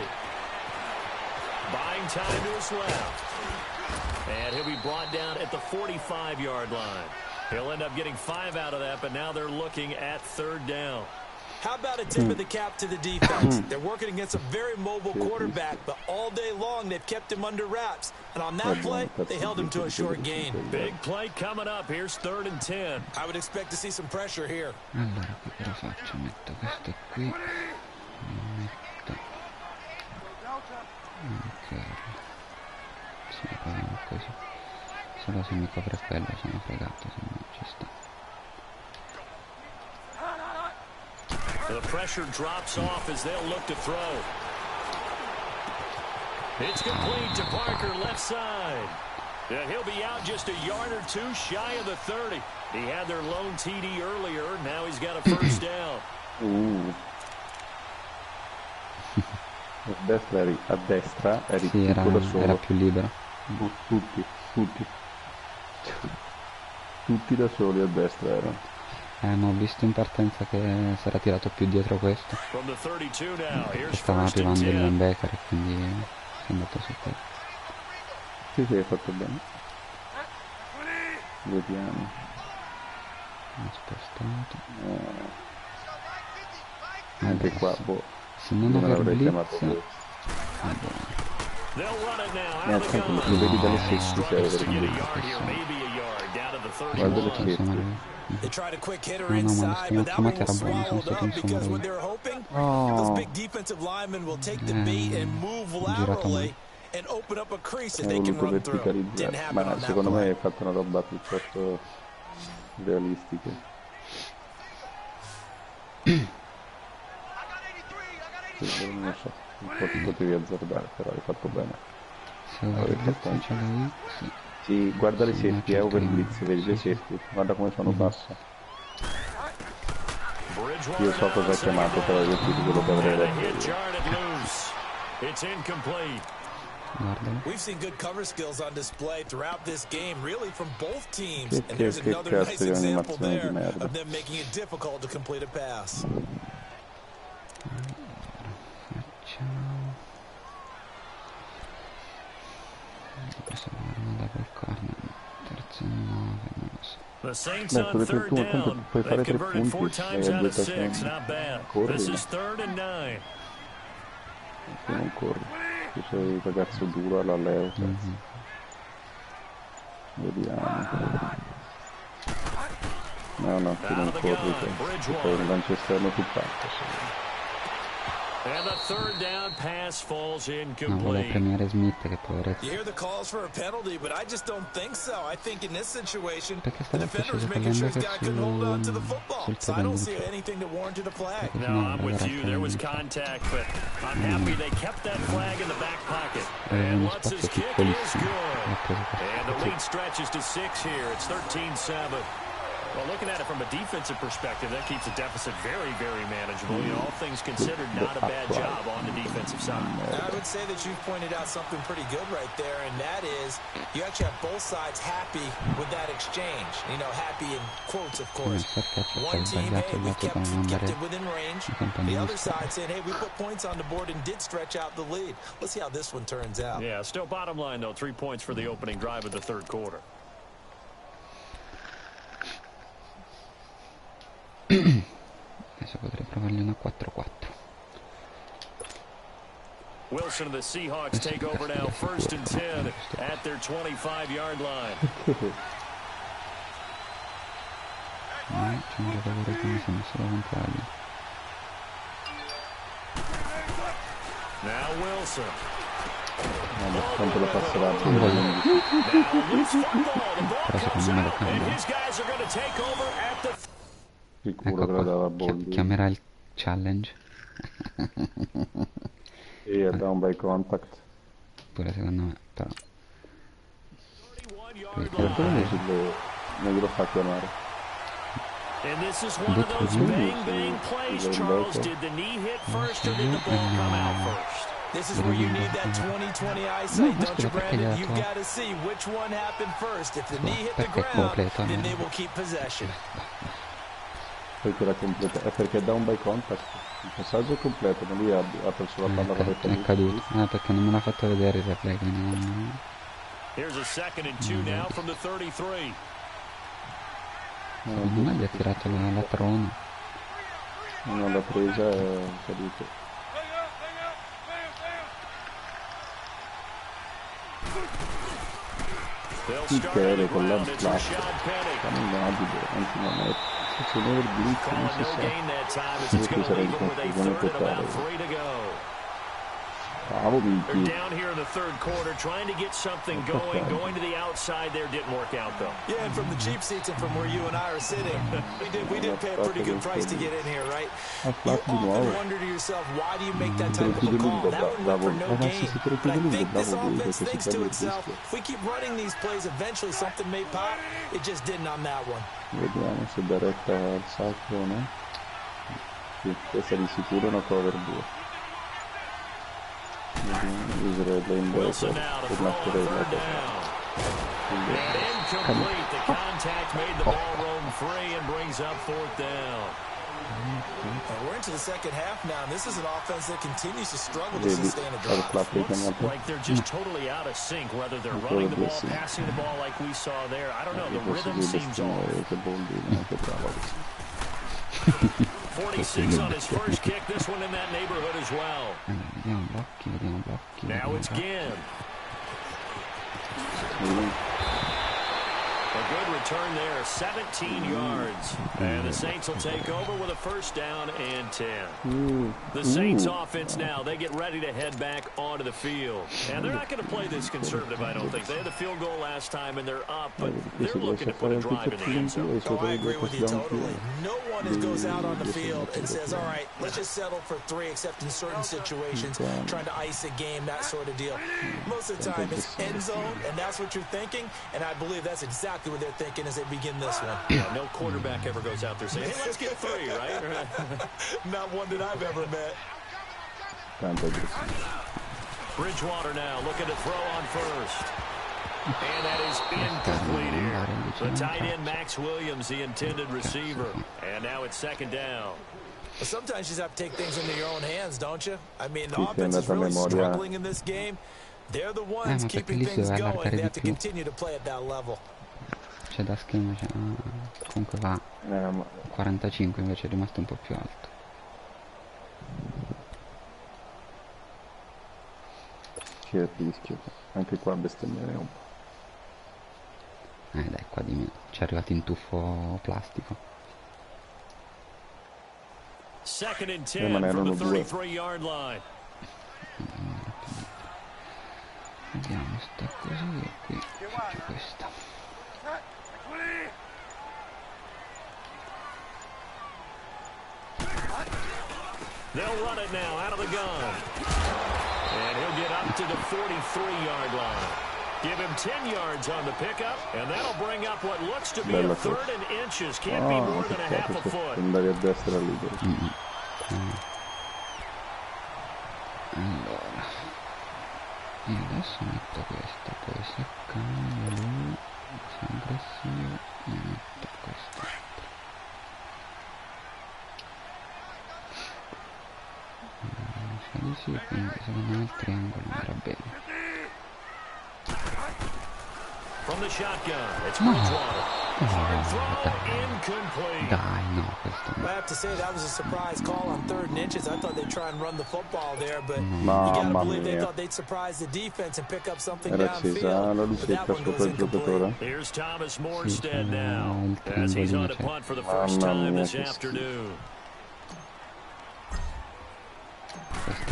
Buying time to his left. And he'll be brought down at the 45-yard line. He'll end up getting 5 out of that, but now they're looking at 3rd down. How about a tip of the cap to the defense? They're working against a very mobile quarterback, but all day long they've kept him under wraps. And on that play, they held him to a short gain. Big play coming up. Here's 3rd and 10. I would expect to see some pressure here. Allora, qui cosa faccio? Metto questo qui. Metto. Ok. Sì, proviamo così. Solo se mi copre quello sono fregato, se no ci sta. The pressure drops off as they'll look to throw. It's complete to Parker, left side. And he'll be out just a yard or two shy of the 30. He had their lone TD earlier. Now he's got a 1st down. A destra eri sì, era più libero. Tutti da soli a destra erano. Ma ho visto in partenza che si era tirato più dietro questo. Che stava arrivando il linebacker e quindi è andato su quello. Sì, hai fatto bene. Vediamo. Ho spostato. Anche qua, boh. Se non aver blitz... Lo vedi dalle 60 se avete guarda le scritte. They tried a quick hitter inside, but that one was swallowed up because what they were hoping, those big defensive linemen will take the bait and move laterally and open up a crease that they can run through. Didn't happen on that secondo me play. hai fatto una roba piuttosto realistica. Sì, non so, un po' ti potevi azzardare, però hai fatto bene. Se over blitz ce l'hai? Sì. Sì, guarda le safety, è over blitz, vedi le safety, guarda come sono basse. Io so cosa hai chiamato, però io ti dico quello che avrei detto. We've seen good cover skills on display throughout this game, really from both teams, and there's another nice example there of them making it difficult to complete a pass. The Saints on 3rd down. They've converted 4 times out of 6. Not bad. This is 3rd and 9. Tu non corri, tu sei il ragazzo duro all'alleo. Vediamo. No, tu non corri, che poi il lancio esterno tu parti. And the 3rd down pass falls No, volevo incomplete. premiare Smith, che poveretto. You hear the calls for a penalty, but I just don't think so. I think in this situation, Perché the stava defender's preciso making sure his prendere guy couldn't hold on to the sul football. So I don't see secondo. anything that warranted a flag. No, I'm with you. There was contact, but I'm happy they kept that flag in the back pocket. And Lutz's kick is good. And the lead stretches to 6 here. It's 13-7. Well, looking at it from a defensive perspective, that keeps the deficit very, very manageable. You know, all things considered, not a bad job on the defensive side. I would say that you've pointed out something pretty good right there, and that is you actually have both sides happy with that exchange. You know, happy in quotes, of course. One team, hey, we kept it within range. The other side saying, hey, we put points on the board and did stretch out the lead. Let's see how this one turns out. Yeah, still bottom line, though, 3 points for the opening drive of the 3rd quarter. Adesso potrei provargli una 4-4. Wilson and the Seahawks take over now, 1st and 10 at their 25-yard line. C'è un giocatore che mi sembra solo contrario. Now Wilson. Quanto lo passerà? Now loose football. The ball comes out, and his guys are going to take over at the... Sicuro che lo dava Boldi. Chiamerà il challenge. E da un bel contact. Pure secondo me, però. Perché non glielo fa chiamare? And this is one of those bang plays, Charles. Did the knee hit first or did the ball come out first? This is where you need that 20/20 eyesight, don't you, Brandon? You've got to see which one happened first. If the knee hit the ground, then they will keep possession. Perché era completa, è perché da un bel contact. Il passaggio è completo, ma lui ha preso la palla è caduto. Perché non me l'ha fatto vedere il replay, quindi non... Here's a 2nd and 2 now from the 33. Secondo me gli ha tirato la trona. Non l'ha presa e è caduto. Michele con la splash. Se non il blitz non si sa. Questo sarà il conclusione totale. Bravo Mikw. They're down here in the 3rd quarter, trying to get something going. Going to the outside there didn't work out though. Yeah, and from the cheap seats and from where you and I are sitting, we did pay a pretty good price to get in here, right? You often wonder to yourself, why do you make that type of a call? That would work for no gain. But I think this offense thinks to itself, if we keep running these plays, eventually something may pop. It just didn't on that one. Vediamo se dà retta al sacco o no. Sì, questa di sicuro è una cover 2. Wilson now to throw on 3rd down. And incomplete. The contact made the ball roam free and brings up 4th down. We're into the 2nd half now, and this is an offense that continues to struggle to sustain a drive. Looks like they're just totally out of sync, whether they're running the ball, passing the ball like we saw there. I don't know, the rhythm seems off. 46 on his first kick, this one in that neighborhood as well. Now it's Ginn. A good return there, 17 yards. And the Saints will take over with a 1st down and 10. The Saints offense now, they get ready to head back onto the field. And they're not going to play this conservative, I don't think. They had the field goal last time and they're up, but they're looking to put a drive in the end zone. Oh, I agree with you totally. No one goes out on the field and says, all right, let's just settle for 3, except in certain situations, trying to ice a game, that sort of deal. Most of the time it's end zone, and that's what you're thinking, and I believe that's exactly what they're thinking as they begin this one. Yeah, no quarterback ever goes out there saying, hey, let's get 3, right? Not one that I've ever met. Bridgewater now looking to throw on 1st. And that is incomplete here. The tight end, Max Williams, the intended receiver. And now it's 2nd down. Well, sometimes you just have to take things into your own hands, don't you? I mean, the offense is really struggling in this game. They're the ones keeping things going. They have to continue to play at that level. C'è da schema, comunque va 45, invece è rimasto un po' più alto. Che rischio, anche qua bestemmiare un po'. Dai, qua di me ci è arrivato in tuffo plastico. 2nd and 10 from the 33-yard line. Vediamo, sta così e qui c'è questa. They'll run it now out of the gun. And he'll get up to the 43-yard line. Give him 10 yards on the pickup, and that'll bring up what looks to be a 3rd and inches. Can't be more than a half a foot. Andare a destra libero. Allora, io adesso metto questa, poi se cambia lui, se è aggressivo, io metto questa. Sa di sì, quindi secondo me il triangolo andrà bene. from the shotgun. It's Bridgewater. Hard throw, incomplete. Dai, no, questo I have to say that was a surprise call on 3rd and inches. I thought they'd try and run the football there, but you gotta believe they thought they'd surprise the defense and pick up something downfield. But that one goes incomplete. Here's Thomas Morstead now as he's on a punt for the first time this afternoon.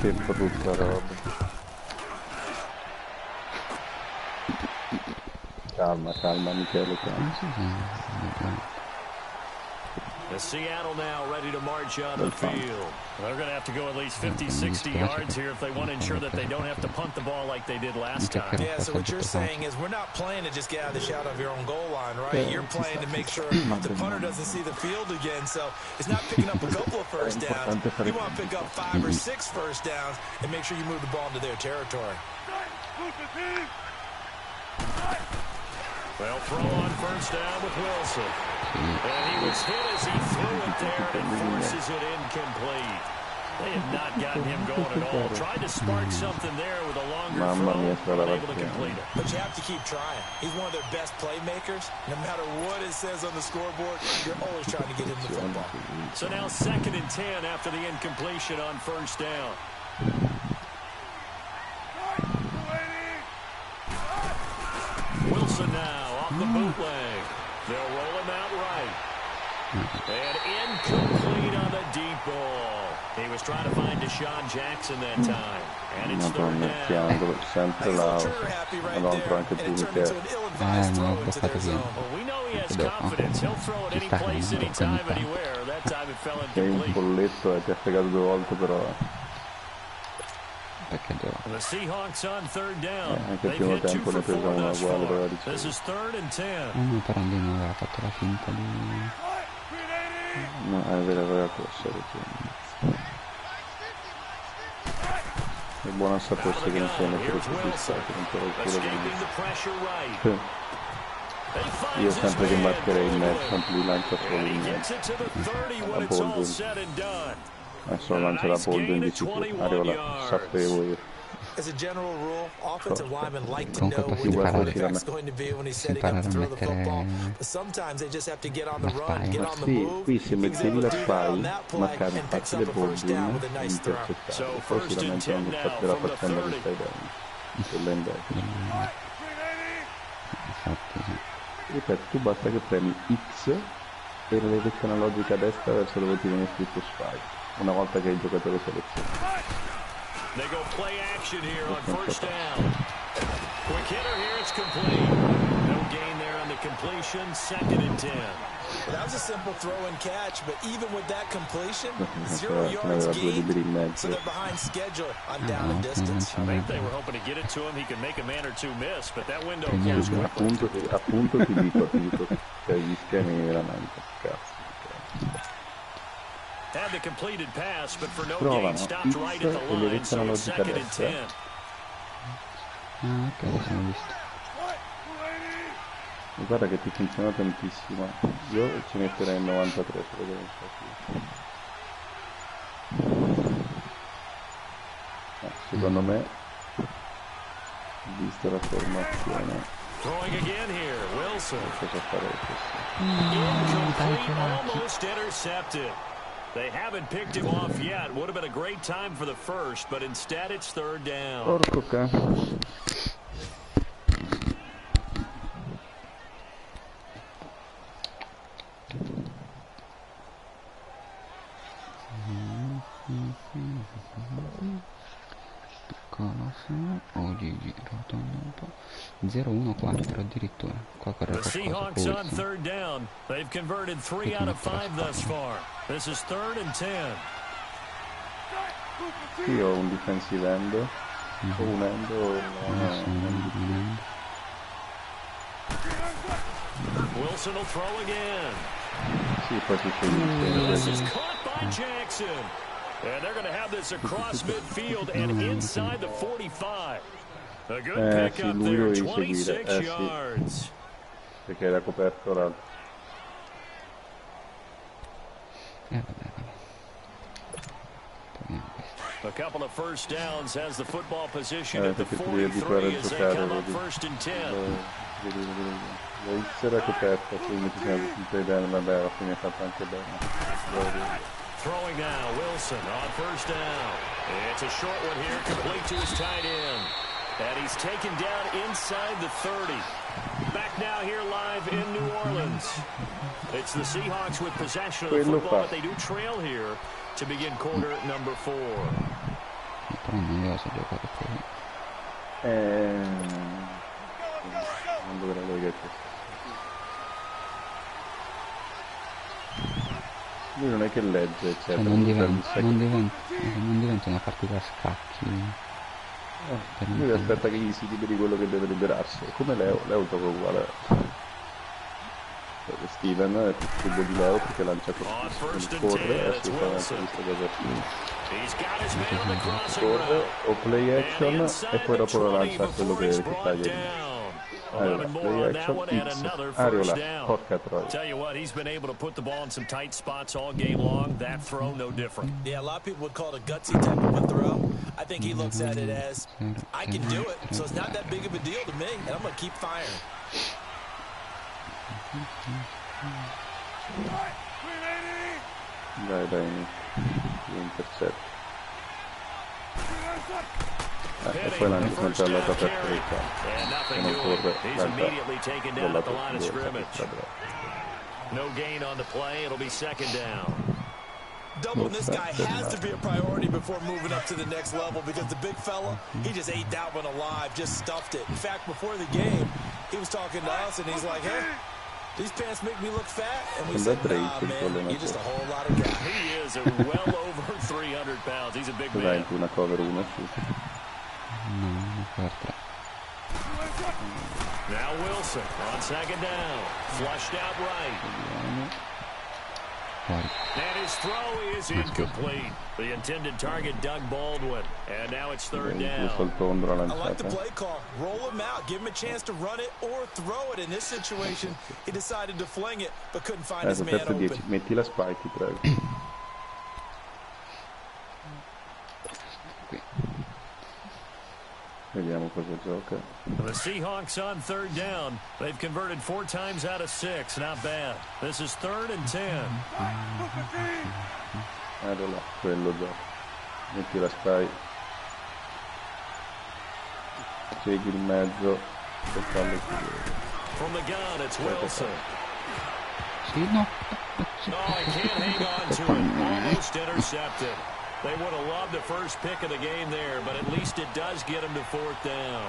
Che brutta roba. Calma Michele, calma. The Seattle now ready to march on the field. They're going to have to go at least 50, 60 yards here if they want to ensure that they don't have to punt the ball like they did last time. Yeah, so what you're saying is we're not playing to just get out of the shadow of your own goal line, right? You're playing to make sure the punter doesn't see the field again. So it's not picking up a couple of first downs. You want to pick up 5 or 6 first downs and make sure you move the ball into their territory. Well, throw on first down with Wilson. And he was hit as he threw it there, and it forces it incomplete. They have not gotten him going at all. Tried to spark something there with a longer throw, but unable to complete it. But you have to keep trying. He's one of their best playmakers. No matter what it says on the scoreboard, you're always trying to get him the football. So now 2nd and 10 after the incompletion on first down. Wilson now off the bootleg. They'll roll him out right. And incomplete on the deep ball. He was trying to find Deshaun Jackson that time. And it's 3rd down. Sempre là. Allora anche tu Michele. No, portato via. Well, we know he has confidence. He'll throw it any place, anytime, anywhere. That time it fell Sei un incomplete. polletto e ti ha fregato 2 volte però. The Seahawks on 3rd down. Anche il They've primo hit 2 tempo ne for 4 presa una thus uguale far. della This is 3rd and 10. Però lì non aveva fatto la finta di... No, è vero, aveva corso. È buono a sapersi che non sono più soddisfatti, non c'è il culo di io sempre che marcherei il match di lancia solo in mezzo a Baldwin adesso lancia la Baldwin di sicuro arrivo là, sapevo io. As a general rule, offensive linemen like to know what the quarterback's going to be when he's setting up to throw the football. But sometimes they just have to get on the run, get on the move. Qui se mettevi la spy, marcavi and picks facile up a first down Baldwin with a nice throw. intercettato, poi sicuramente non infatti la faccenda che stai dando quella in back. Ripeto, tu basta che premi X e vedete una logica a destra verso dove ti viene scritto spy una volta che il giocatore seleziona. They go play action here on first down. Quick hitter here, it's complete. No gain there on the completion, 2nd and 10. Well, that was a simple throw and catch, but even with that completion, 0 yards gained, so they're behind schedule on down and distance. I think they were hoping to get it to him. He could make a man or two miss, but that window closed quickly. Appunto ti dico per gli schemi veramente, cazzo. Had the completed pass, but for no Provano gain, stopped right at the line, so it's 2nd and 10. Ah, ok, adesso l'ho visto. Guarda che ti funziona tantissimo. Io ci metterei il 93 secondo me, vista la formazione, Throwing again here, Wilson. cosa farei Incomplete, almost intercepted. They haven't picked him off yet. Would have been a great time for the first, but instead it's 3rd down. Porco cazzo. Gigi rotondo un po'. 0-1-4 addirittura. Qua corre The Seahawks on 3rd down. They've converted 3 out of 5 thus far. This is 3rd and 10. Qui ho un defensive end, o un end o un Wilson will throw again. sì, poi si sceglie. This is caught by Jackson. And they're going to have this across midfield and inside the 45. A good pick up there, 26 yards. Perché era coperto l'altro. A couple of first downs has the football position at the 43 as they come up 1st and 10. La X era coperta, quindi bisogna tutte bene, vabbè, alla fine è fatto anche bene. Throwing now, Wilson on first down. It's a short one here, complete to his tight end. And he's taken down inside the 30. Back now here live in New Orleans. It's the Seahawks with possession of the football, but they do trail here to begin quarter number 4. Non dovrei leggere questo. Lui non è che legge, cioè non diventa una partita a scacchi. Lui aspetta che gli si liberi quello che deve liberarsi. È come Leo gioca uguale. Steven è più figlio di Leo perché lancia corre e assolutamente visto che corre o play action e poi dopo lo lancia a quello che taglia. Play action X. Ariola, porca troia. Tell you what, he's been able to put the ball in some tight spots all game long. That throw, no different. Yeah, a lot of people would call it a gutsy type of a throw. I think he looks at it as, I can do it, so it's not that big of a deal to me, and I'm going to keep firing. Dai, intercetto. E poi l'hanno controllato per fretta. Se non corre, no gain on the play, it'll be second down. Doubling this guy has to be a priority before moving up to the next level because the big fella, he just ate that one alive, just stuffed it. In fact, before the game, he was talking to us and he's like, hey, these pants make me look fat. And we said, nah, man, you're just a whole lot of guy. He is well over 300 pounds. He's a big man. Una cover, una Now Wilson on second down. Flushed out right. And his throw is incomplete. The intended target, Doug Baldwin. And now it's third down. I like the play call. Roll him out. Give him a chance to run it or throw it. In this situation, he decided to fling it, but couldn't find his man open. Metti la spike, ti prego. Vediamo cosa gioca. The Seahawks on third down. They've converted 4 times out of 6. Not bad. This is 3rd and 10. Allora, quello gioca. Metti la spy. Segui in mezzo. E fallo From the gun, it's Wilson. Sì, no. Oh, he can't hang on to it. Almost intercepted. They would have loved the first pick of the game there, but at least it does get him to 4th down.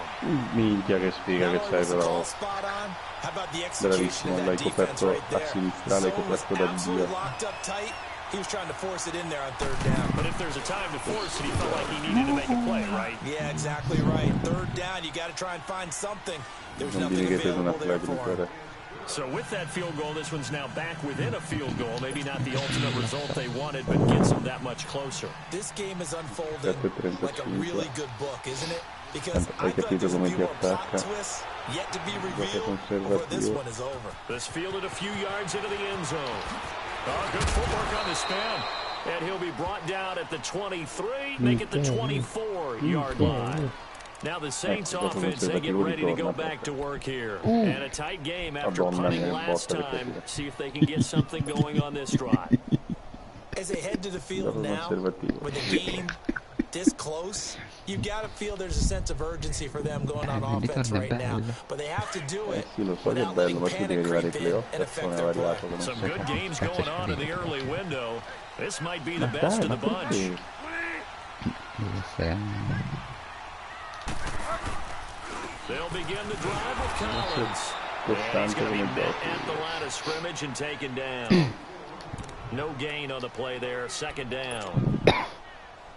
Minchia che sfiga che c'hai però. Bravissimo, l'hai coperto a sinistra, l'hai coperto da Dio. He was trying to force it in there on third down. But if there's a time to force it, he felt like he needed to make a play, right? Yeah, exactly right. Third down, you got to try and find something. There's nothing available there for him. So with that field goal, this one's now back within a field goal. Maybe not the ultimate result they wanted, but gets them that much closer. This game is unfolding like a really good book, isn't it? Because I feel like there's a few plot twists yet to be revealed before this one is over. This fielded a few yards into the end zone. Oh, good footwork on the spin. And he'll be brought down at the 23, make it the 24-yard line. Now the Saints offense, they get ready to go back to work here. And a tight game after punting last time. See if they can get something going on this drive. As they head to the field now, with the game this close, you've got to feel there's a sense of urgency for them going on offense right now. But they have to do it without letting panic creep in and affect their play. Some good games going on in the early window. This might be the best of the bunch. They'll begin the drive with Collins. And he's going to be met at the line of scrimmage and taken down. No gain on the play there, second down.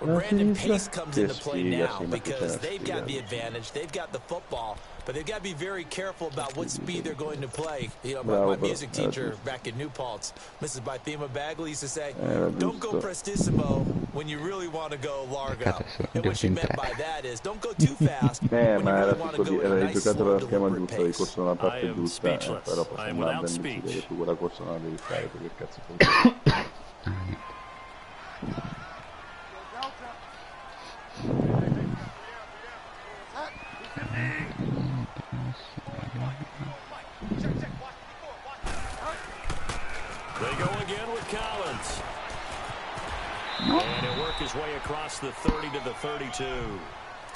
Well, Brandon Pace comes into play now because they've got the advantage. They've got the football, but they've got to be very careful about what speed they're going to play. You know, my music teacher back in New Paltz, Mrs. Bythema Bagley, used to say, don't go prestissimo when you really want to go largo. And what she meant by that is, don't go too fast when you really want to go in a nice, slow, deliberate pace. I am speechless. I am without speech. They go again with Collins. And he'll work his way across the 30 to the 32.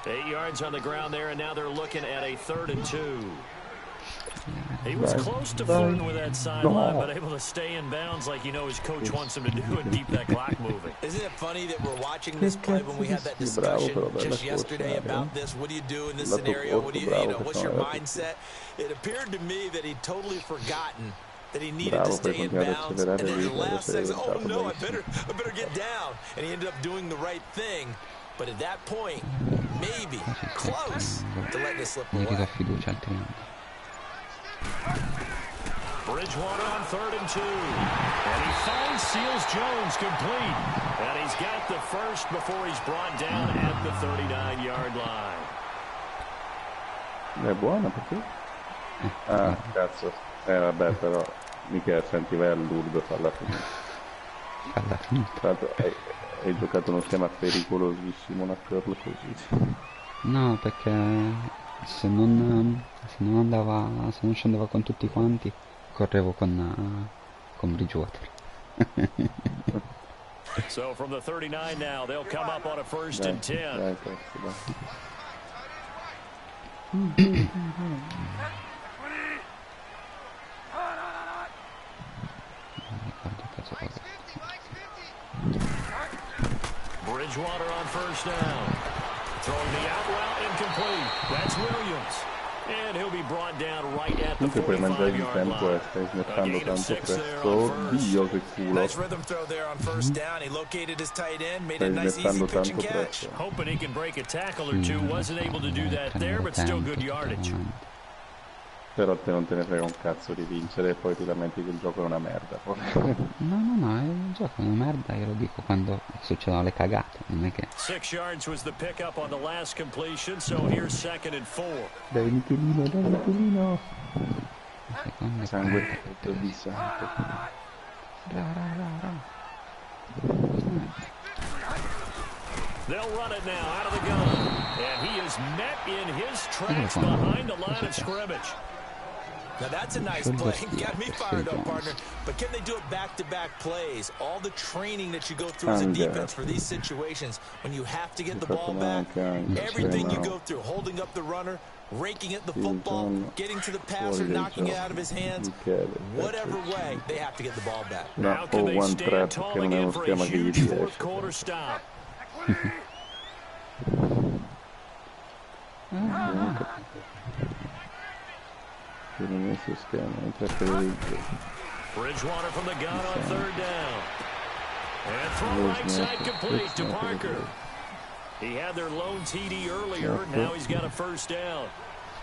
8 yards on the ground there, and now they're looking at a 3rd and 2. He was close to flirting with that sideline, but able to stay in bounds like his coach wants him to do and keep that clock moving. Isn't it funny that we're watching this play when we had that discussion just yesterday about this? What do you do in this scenario? What do you what's your mindset? It appeared to me that he'd totally forgotten that he needed to stay in bounds, and then the last second, oh no, I better get down, and he ended up doing the right thing. But at that point, maybe close to letting it slip away. Bridgewater on 3rd and 2, and he finds Seals Jones complete, and he's got the first before he's brought down at the 39-yard line. È buona perché? Ah, cazzo. Vabbè, però mica sentiva l'urdo falla finita. Tra l'altro hai giocato uno schema pericolosissimo, una curl così. No, perché se non scendeva con tutti quanti, correvo con Bridgewater. So from the 39 now, they'll come up on a 1st and 10. Dai, questo, dai. Bridgewater on 1st down. Throwing the out route incomplete. That's Williams. And he'll be brought down right at the 45-yard line. Stai smettendo tanto presto. Oddio che culo. Nice rhythm throw there on 1st down. He located his tight end, made a nice easy pitch and catch. Hoping he can break a tackle or two. Wasn't able to do that there, but still good yardage. Però te non te ne frega un cazzo di vincere e poi ti lamenti che il gioco è una merda. No, il gioco è una merda, io lo dico quando succedono le cagate, non è che... 6 yards was the pickup on the last completion, so here's 2nd and 4. Dai Michelino. Sangue di santo. They'll run it now out of the gun. And he is met in his tracks behind the line of scrimmage. Now that's a nice play. Got me fired up, partner. But can they do it back-to-back plays? All the training that you go through as a defense for these situations, when you have to get the ball back, everything you go through, holding up the runner, raking at the football, getting to the passer, knocking it out of his hands, whatever way, they have to get the ball back. Now can they stand tall again for a huge fourth quarter stop? Bridgewater from the gun on 3rd down. And throw right side complete to Parker. He had their lone TD earlier. Now he's got a 1st down.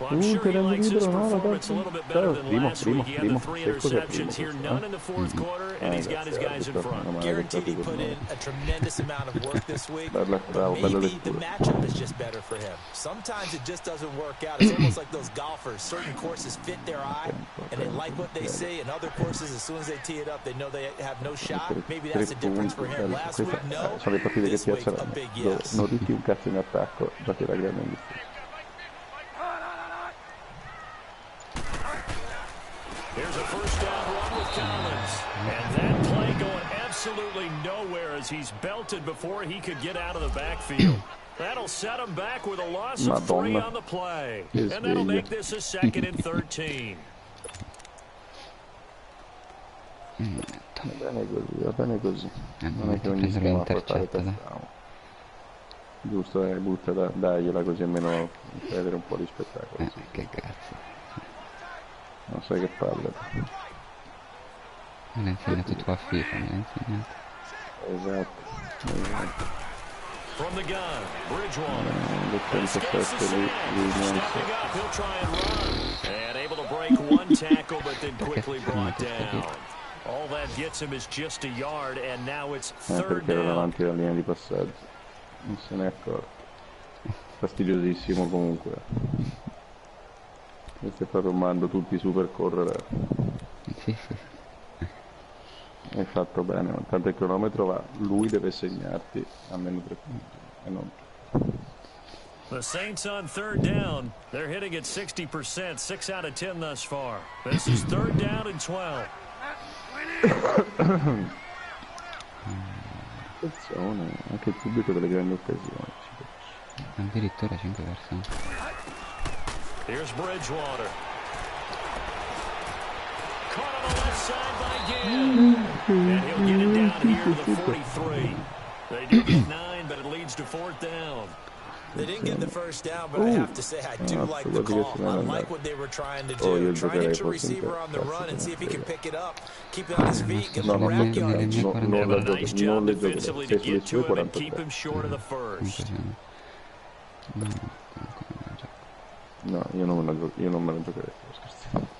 Well, I'm sure he likes his performance a little bit better than last week. He had the 3 interceptions here, none in the 4th quarter, and he's got his guys in front. Guaranteed he put in a tremendous amount of work this week, but maybe the matchup is just better for him. Sometimes it just doesn't work out. It's almost like those golfers. Certain courses fit their eye, and they like what they see, and other courses, as soon as they tee it up, they know they have no shot. Maybe that's the difference for him. Last week, no. This week, a big yes. Non riti un cazzo in attacco, giochi la grande industria. Here's a 1st down run with Collins. And that play going absolutely nowhere as he's belted before he could get out of the backfield. That'll set him back with a loss of 3 on the play. And that'll make this a 2nd and 13. Va bene così. Non è che ogni schema può fare touchdown. Giusto, butta, dagliela così almeno vedere un po' di spettacolo. Che cazzo. Non sai che palle. Me l'ha insegnato tu a FIFA, me l'ha insegnato. Esatto. From the gun, Bridgewater. Stepping up, he'll try and run. And able to break one tackle, but then quickly brought down. All that gets him is just a yard, and now it's 3rd perché era down. davanti alla linea di passaggio. Non se ne è accorto. Fastidiosissimo comunque. E stai proprio mando tutti su per correre. Sì. Hai fatto bene, tanto il cronometro va, lui deve segnarti almeno 3 punti e non tu. The Saints on 3rd down. They're hitting at 60%, 6 out of 10 thus far. This is 3rd down and 12. Attenzione, anche il pubblico delle grandi occasioni. Addirittura 5 persone. Here's Bridgewater. Caught on the left side by Gibb. And he'll get it down here to the 43. They do get 9, but it leads to 4th down. They didn't get the first down, but I have to say I do like the call. I like what they were trying to do. Try and hit your receiver on the run and see if he can pick it up. Keep it on his feet, get a little rack yardage. Nice job defensively to get to him and keep him short of the first. No, io non me la giocherei.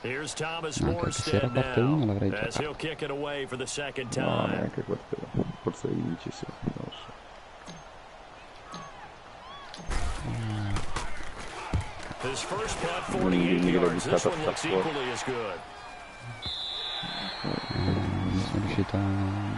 Here's Thomas Morstead now, as he'll kick it away for the second time. No, neanche quarto. Forse 15, sì, non lo so. His first putt, 48 yards. This one looks equally as good. Sono riuscito a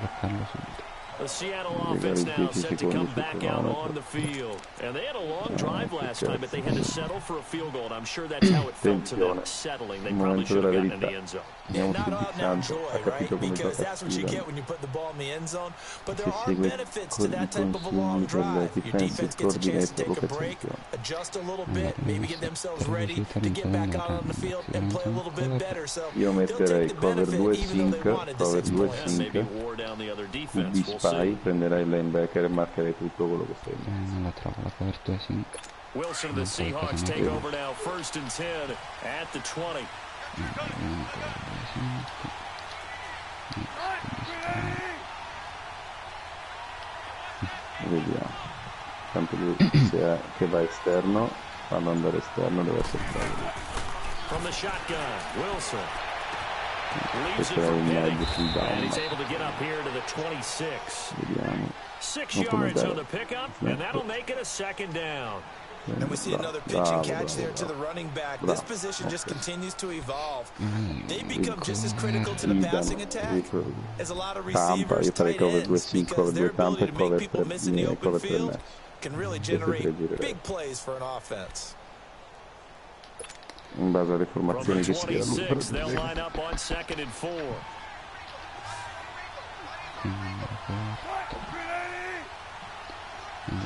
bloccarlo subito. The Seattle offense now set to come back out on the field. And they had a long drive last time, but they had to settle for a field goal. And I'm sure that's how it felt to them, settling. They probably should have gotten in the end zone. And not out now joy, right? Because that's what you get when you put the ball in the end zone. But there are benefits to that type of a long drive. Your defense gets a chance to take a break, adjust a little bit, maybe get themselves ready to get back out on the field and play a little bit better. So they'll take the benefit even though they wanted the 6 points. Maybe wore down the other defense. We'll Spy, prenderai il linebacker e marcherai tutto quello che stai. Non la trovo la cover 2 sync. Wilson and the Seahawks take over now, 1st and 10 at the 20. Vediamo. Tanto lui se che va esterno, quando andare esterno deve essere bello. From the shotgun, Wilson. Leaves it Questo è for il Penning, meglio sul and down. he's able to get up here to the 26. Vediamo. 6 yards on the pickup, and that'll make it a 2nd down. And we see another pitch and catch there to the running back. This position just continues to evolve. They become just as critical to the passing attack as a lot of receivers, tight ends, because their ability to make people miss in the open field can really generate big plays for an offense. In base alle From formazioni the che si hanno. 26, they'll line up on 2nd and 4.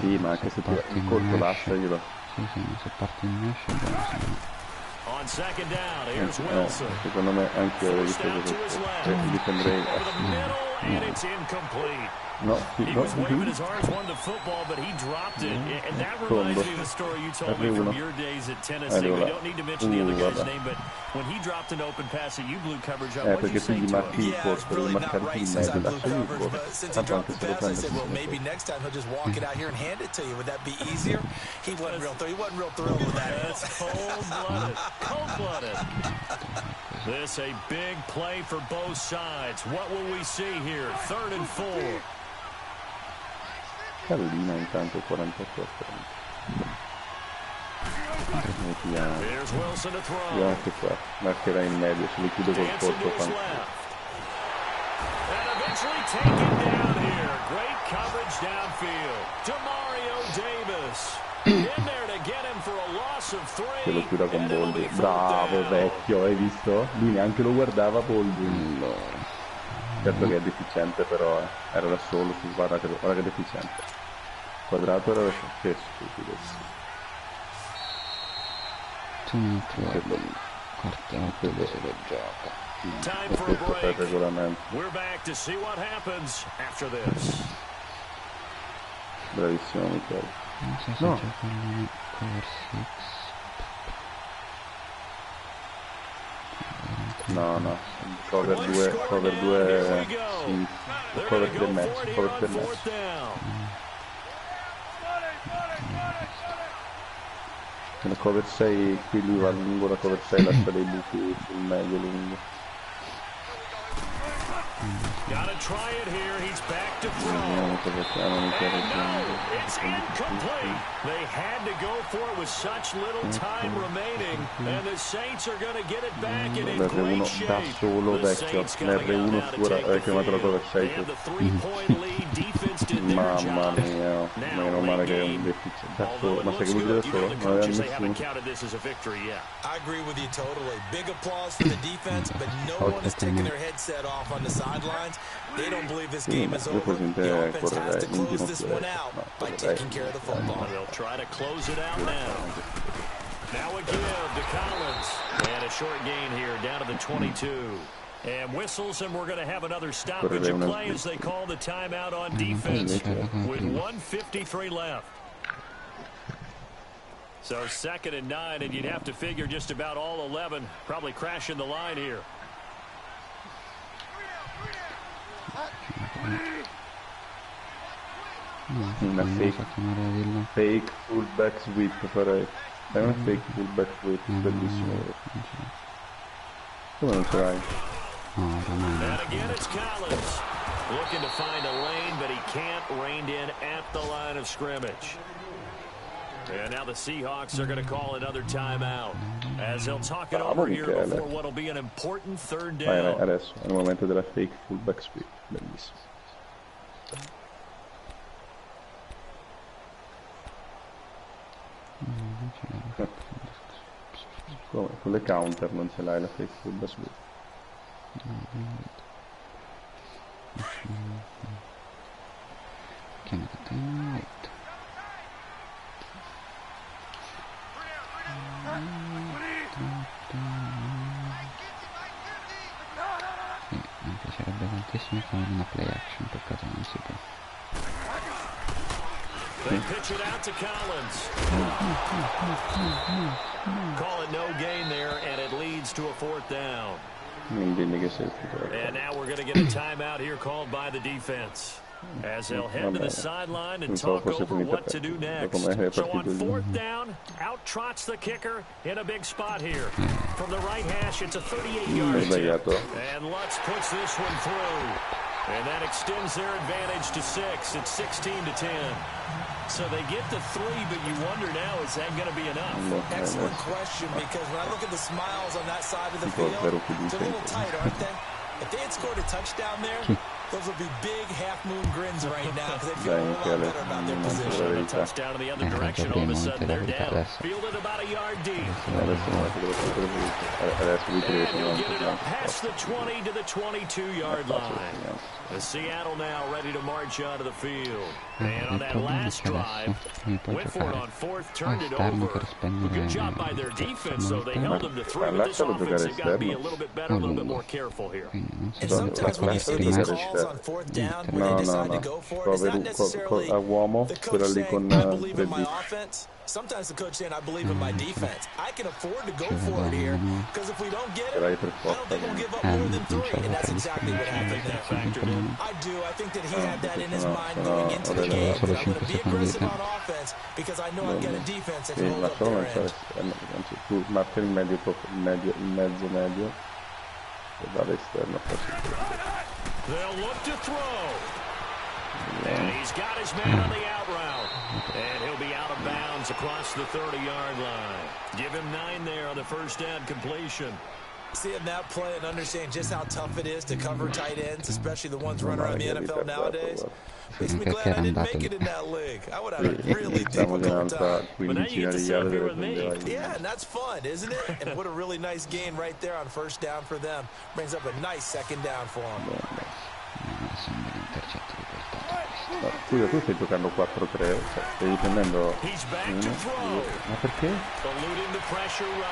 Sì, ma anche se tu il colpo lasciaglielo. Sì, se parti in mesh è buono. On 2nd down, here's Wilson. Secondo me anche io difenderei. And it's incomplete. No, He was waving his arms, won the football, but he dropped it. And that reminds me of the story you told me from your days at Tennessee. We don't need to mention the other guy's name, but when he dropped an open pass that you blew coverage on, what did you say to him? Yeah, it's really not right since I blew coverage, but since he dropped the pass, I said, well, maybe next time he'll just walk it out here and hand it to you. Would that be easier? He wasn't real thrilled with that. That's cold-blooded. Cold-blooded. This a big play for both sides. What will we see here? 3rd and 4. Carolina intanto 44. Here's Wilson to throw. Anche qua, marcherà in medio, se li chiude col corpo. And eventually taken down here. Great coverage downfield. Demario Davis in there to get him for a loss of 3. Se lo chiuda con Baldwin. Bravo vecchio, hai visto? Lui neanche lo guardava Baldwin. Certo che è deficiente, però era da solo, guarda che è deficiente. Quadrato era che stupido. Tu non trovi quartetto che se lo gioca. Time for a break. We're back to see what happens after this. Bravissimo Mikw. Non so se c'è con cover 6. No, cover 2 sì, cover 3 match. La cover 6 qui lui va lungo, la cover 6 lascia dei buchi sul medio lungo. Gotta try it here. He's back to throw. And no, it's incomplete. They had to go for it with such little time remaining, and the Saints are going to get it back in great shape. Da solo vecchio, l'R1 sicura, hai chiamato la cover 6. They have the 3-point lead. Defense did their Mamma job. mia, meno male che è un deficit da solo. Ma sai che lui da solo? Non aveva nessuno. I agree with you totally. Big applause for the defense, but no one is taking their headset off on the sidelines. They don't believe this game is over. The offense has to close this one out by taking care of the football. They'll try to close it out now. Now a give to Collins. And a short gain here down to the 22. And whistles, and we're going to have another stoppage of play as they call the timeout on defense with 1:53 left. So 2nd and 9, and you'd have to figure just about all 11 probably crashing the line here. Una fake fullback sweep farei. È una fake fullback sweep, bellissimo. Come non ce l'hai? And again it's Collins looking to find a lane, but he can't rein in at the line of scrimmage. And now the Seahawks are going to call another timeout as they'll talk it over here before what will be an important 3rd down. Adesso è il momento della fake fullback sweep, bellissimo. Come? Con le counter non ce l'hai la fake fullback sweep. Mi piacerebbe tantissimo fare una play action, peccato non si può. They pitch it out to Collins. Call it no gain there, and it leads to a 4th down. And now we're going to get a timeout here called by the defense as they'll head to the sideline and talk over what to do next. So on 4th down, out trots the kicker in a big spot here. From the right hash, it's a 38-yard tip. And Lutz puts this one through. And that extends their advantage to 6. It's 16-10. So they get the 3, but you wonder now, is that going to be enough? Excellent question, because when I look at the smiles on that side of the field, it's a little tight, aren't they? If they had scored a touchdown there, those would be big half-moon grins right now because they feel a whole lot better about their position. A touchdown in the other direction, all of a sudden they're down. Fielded about a yard deep. And he'll get it up past the 20 to the 22-yard line. The Seattle now ready to march onto the field. And on that last drive, went for it on 4th, turned it over. Good job by their defense, though. They held them to 3, but this offense, they've got to be a little bit better, a little bit more careful here. And sometimes when you see these calls on 4th down, when they decide to go for it, it's not necessarily the coach saying, I believe in my offense. Sometimes the coach saying, I believe in my defense. I can afford to go for it here, because if we don't get it, I don't think we'll give up more than 3, and that's exactly what happened there. I do. I think that he had that in his mind going into the game, that I'm going to be aggressive on offense, because I know I've got a defense that can hold up their end. Tu marca il medio, il mezzo, e va all'esterno. They'll look to throw. And he's got his man on the out route. And he'll be out of bounds across the 30-yard line. Give him 9 there on the 1st down completion. Seeing that play and understanding just how tough it is to cover tight ends, especially the ones running around the NFL nowadays, makes me glad I didn't make it in that league. I would have a really difficult time. But now you get to sit up here with me. Yeah, and that's fun, isn't it? And what a really nice gain right there on 1st down for them. Brings up a nice 2nd down for them. Scusa, tu stai giocando 4-3, cioè stai difendendo 1, ma perché?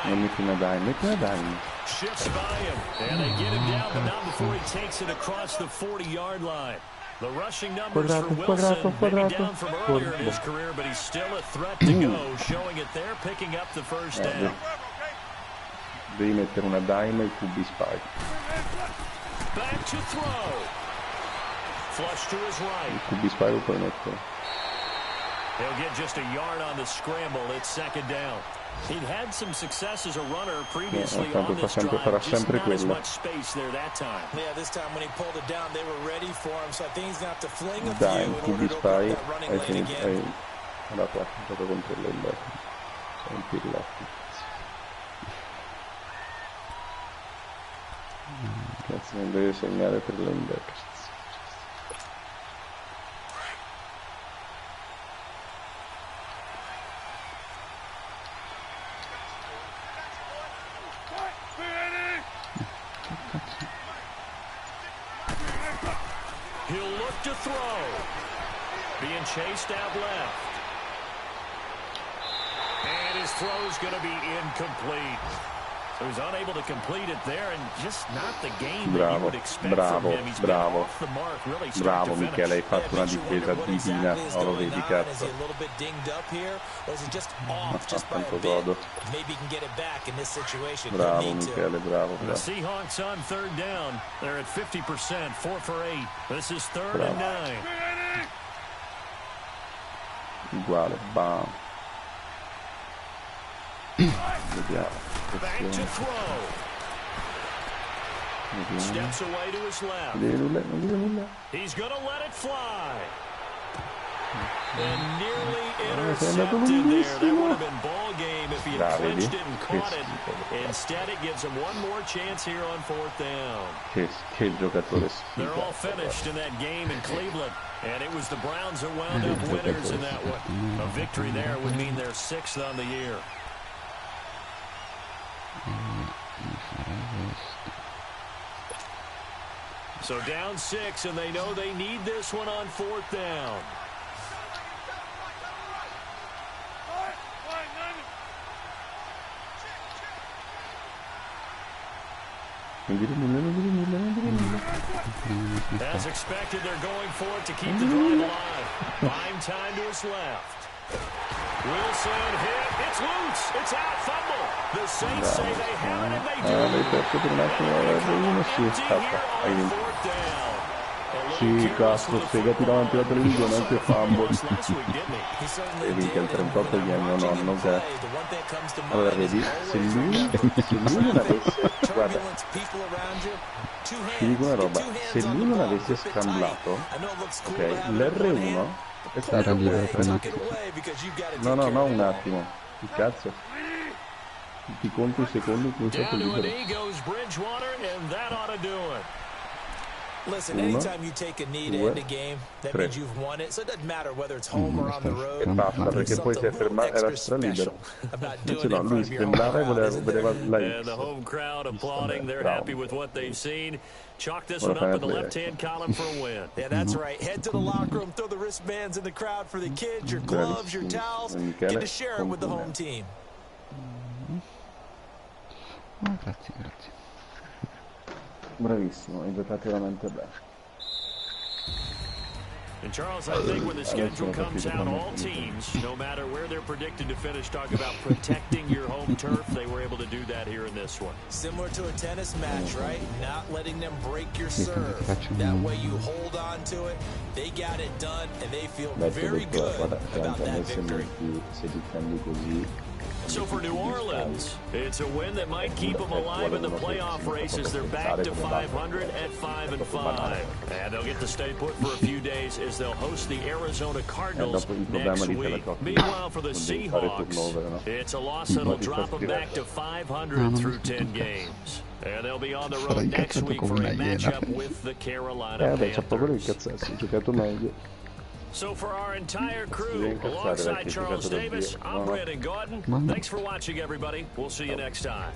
Non metti una dime, metti una dime. Shifts by him, and they get him down, but not before he takes it across the 40-yard line. The rushing numbers for Wilson, maybe down from earlier in his career, but he's still a threat to go, showing it there, picking up the 1st down. Devi mettere una dime e il QB spike. Back to throw. Flush to his right. Il QB spike lo puoi mettere. He'll get just a yard on the scramble. It's 2nd down. He'd had some success as a runner previously on this drive, just not as much space there that time. Yeah, this time when he pulled it down, they were ready for him, so I think he's going to have to fling a few in order to open up that running lane again. Guarda, è andato contro il linebacker. È un pirlato. Cazzo, non deve segnare per il linebacker. He'll look to throw. Being chased out left. And his throw's going to be incomplete. So he's unable to complete it there, and just not the game that you would expect from him. He's been off the mark, really start to finish. Michele, hai fatto una difesa divina. Oh, lo vedi, cazzo. Is he a little bit dinged up here, or is he just off just by a bit? Maybe he can get it back in this situation. Bravo, Michele, bravo. The Seahawks on third down. They're at 50%, 4 for 8. This is 3rd and 9. Uguale, bam. Vediamo. Back to throw. Steps away to his left. He's going to let it fly. And nearly intercepted there. That would have been ball game if he had clinched it and caught it. Instead, it gives him one more chance here on 4th down. They're all finished in that game in Cleveland. And it was the Browns that wound up winners in that one. A victory there would mean they're 6th on the year. So down 6, and they know they need this one on 4th down. As expected, they're going for it to keep the drive alive. Buying time to his left. Wilson hit. It's loose. It's out. Fumble. The Saints say they have it, and they do. Sì, cazzo, spiegati davanti alla televisione anche fumble. Vedi che il 38 è di mio nonno, che... Allora, vedi, se lui non avesse... Guarda, ti dico una roba, se lui non avesse scamblato, ok, l'R1 è stato libero per un attimo. No, un attimo. Che cazzo? Ti conto i secondi in cui è stato libero. Listen, anytime you take a knee to end a game, that means you've won it. So it doesn't matter whether it's home or on the road. E basta, perché poi si è fermato, era stralibero. Invece no, lui sembrava e voleva la X. And the home crowd applauding. They're happy with what they've seen. Chalk this one up in the left-hand column for a win. Yeah, that's right. Head to the locker room, throw the wristbands in the crowd for the kids, your gloves, your towels. Get to share it with the home team. Grazie. Bravissimo, hai giocato veramente bene. And Charles, I think when the schedule comes out, all teams, no matter where they're predicted to finish, talk about protecting your home turf. They were able to do that here in this one. Similar to a tennis match, right? Not letting them break your serve. That way you hold on to it. They got it done, and they feel very good about that victory. Se difendi così. So for New Orleans, it's a win that might keep them alive in the playoff race as they're back to 500 at 5-5. And they'll get to stay put for a few days as they'll host the Arizona Cardinals next week. Meanwhile, for the Seahawks, it's a loss that'll drop them back to 500 through 10 games. And they'll be on the road next week for a matchup with the Carolina Panthers. So for our entire crew, alongside Charles Davis, I'm Brandon Gordon. Thanks for watching, everybody. We'll see you next time.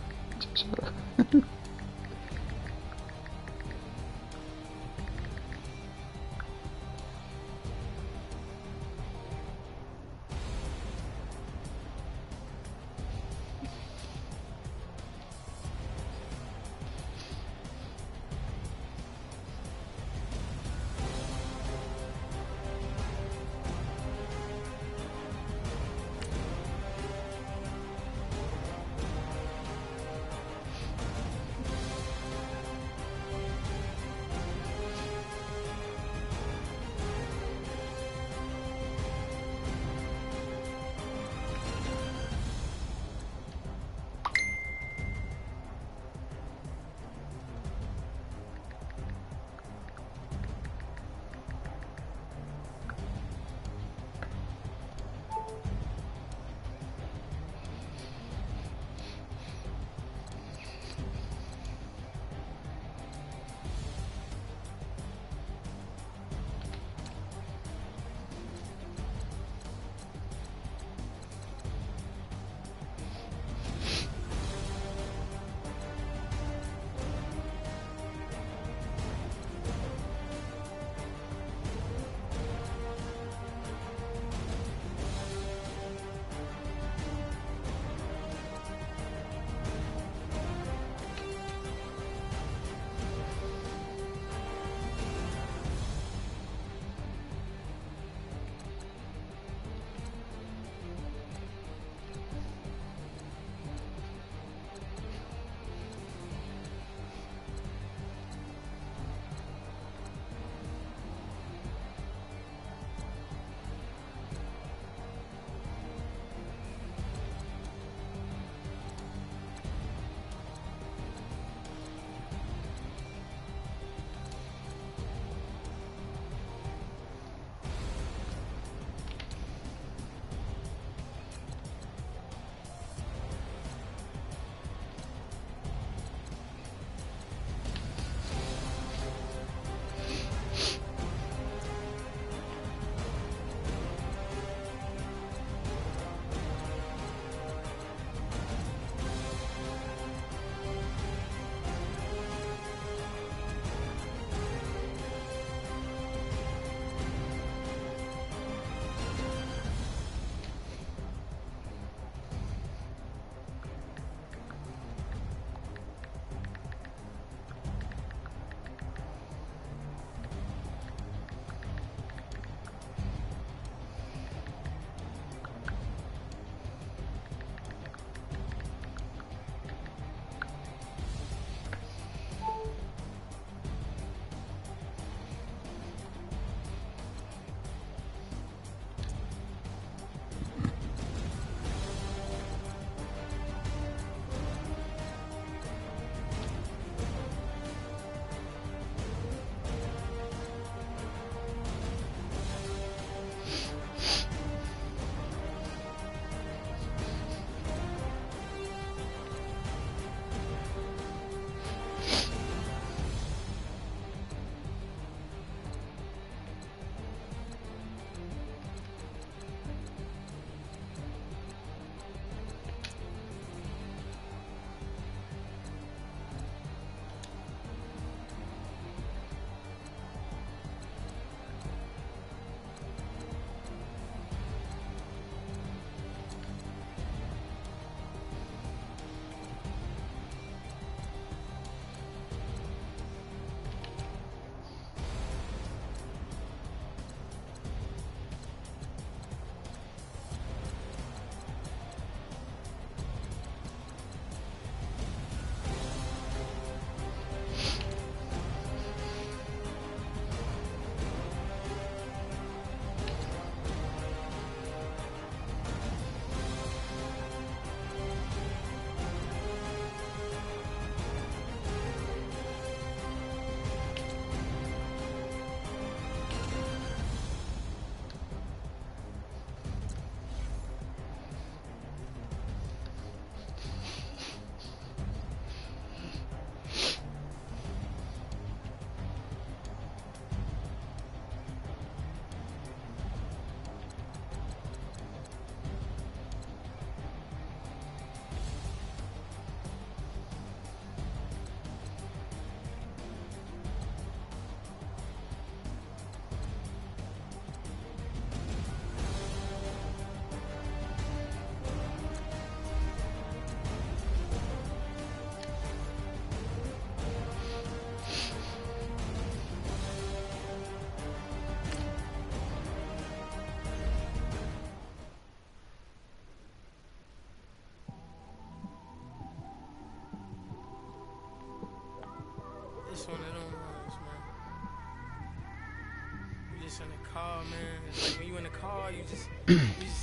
just in the car, man. It's like when you in the car, you just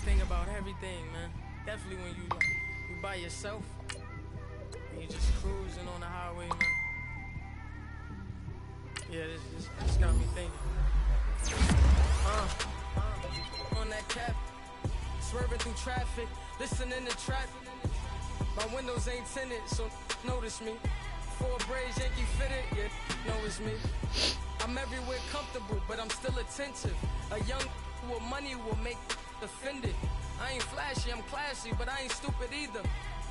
think about everything, man. Definitely when you by yourself and you just cruising on the highway, man. Yeah, this got me thinking. On that cap, swerving through traffic, listening to traffic. My windows ain't tinted, so notice me. Four braids, Yankee fitted, yeah, know it's me. I'm everywhere comfortable, but I'm still attentive. A young with money will make offended. I ain't flashy, I'm classy, but I ain't stupid either.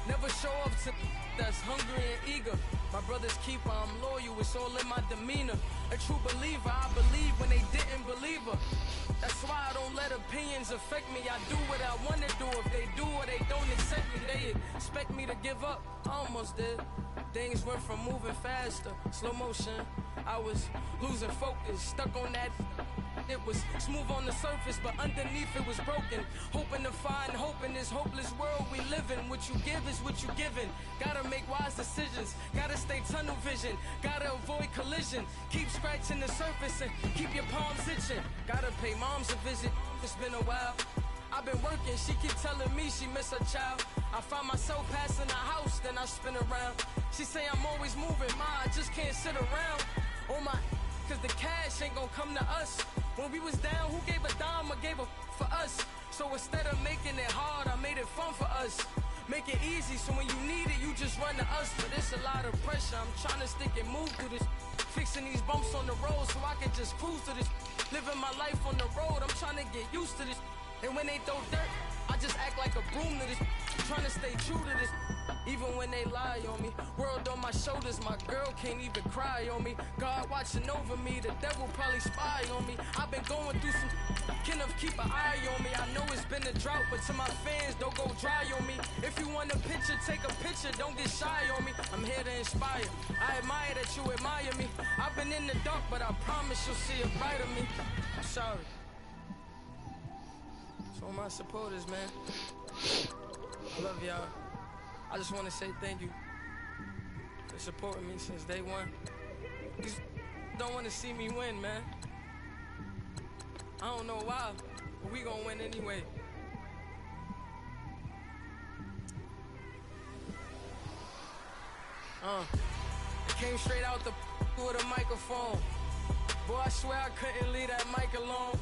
Never show up to that's hungry and eager. My brother's keeper, I'm loyal, it's all in my demeanor. A true believer, I believe when they didn't believe her. That's why I don't let opinions affect me. I do what I want to do. If they do or they don't accept me, they expect me to give up. I almost did. Things went from moving faster, slow motion. I was losing focus, stuck on that. It was smooth on the surface, but underneath it was broken. Hoping to find hope in this hopeless world we live in. What you give is what you given. Gotta make wise decisions. Gotta stay tunnel vision. Gotta avoid collision. Keep scratching the surface and keep your palms itching. Gotta pay moms a visit. It's been a while. I've been working, she keep telling me she miss her child. I find myself passing the house, then I spin around. She say I'm always moving, ma, I just can't sit around. Oh my, cause the cash ain't gonna come to us. When we was down, who gave a dime or gave a for us? So instead of making it hard, I made it fun for us. Make it easy, so when you need it, you just run to us. But it's a lot of pressure, I'm trying to stick and move through this. Fixing these bumps on the road so I can just cruise to this. Living my life on the road, I'm trying to get used to this. And when they throw dirt, I just act like a broom to this. Trying to stay true to this. Even when they lie on me. World on my shoulders, my girl can't even cry on me. God watching over me, the devil probably spy on me. I've been going through some kind of keep an eye on me. I know it's been a drought, but to my fans, don't go dry on me. If you want a picture, take a picture, don't get shy on me. I'm here to inspire. I admire that you admire me. I've been in the dark, but I promise you'll see a brighter me. I'm sorry. So my supporters, man, I love y'all. I just want to say thank you for supporting me since day one. These don't want to see me win, man. I don't know why, but we gonna win anyway. It came straight out the with a microphone. Boy, I swear I couldn't leave that mic alone.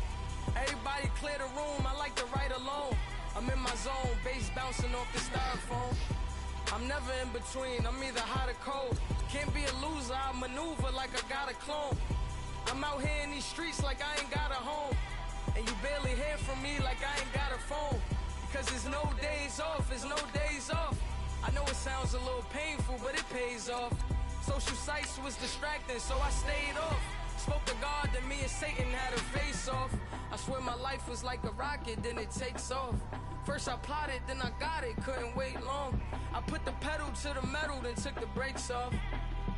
Everybody clear the room, I like to write alone. I'm in my zone, bass bouncing off the styrofoam. I'm never in between, I'm either hot or cold. Can't be a loser, I maneuver like I got a clone. I'm out here in these streets like I ain't got a home. And you barely hear from me like I ain't got a phone. Because there's no days off, there's no days off. I know it sounds a little painful, but it pays off. Social sites was distracting, so I stayed off. Spoke to God, then me and Satan had a face off. I swear my life was like a rocket, then it takes off. First I plotted, then I got it, couldn't wait long. I put the pedal to the metal, then took the brakes off.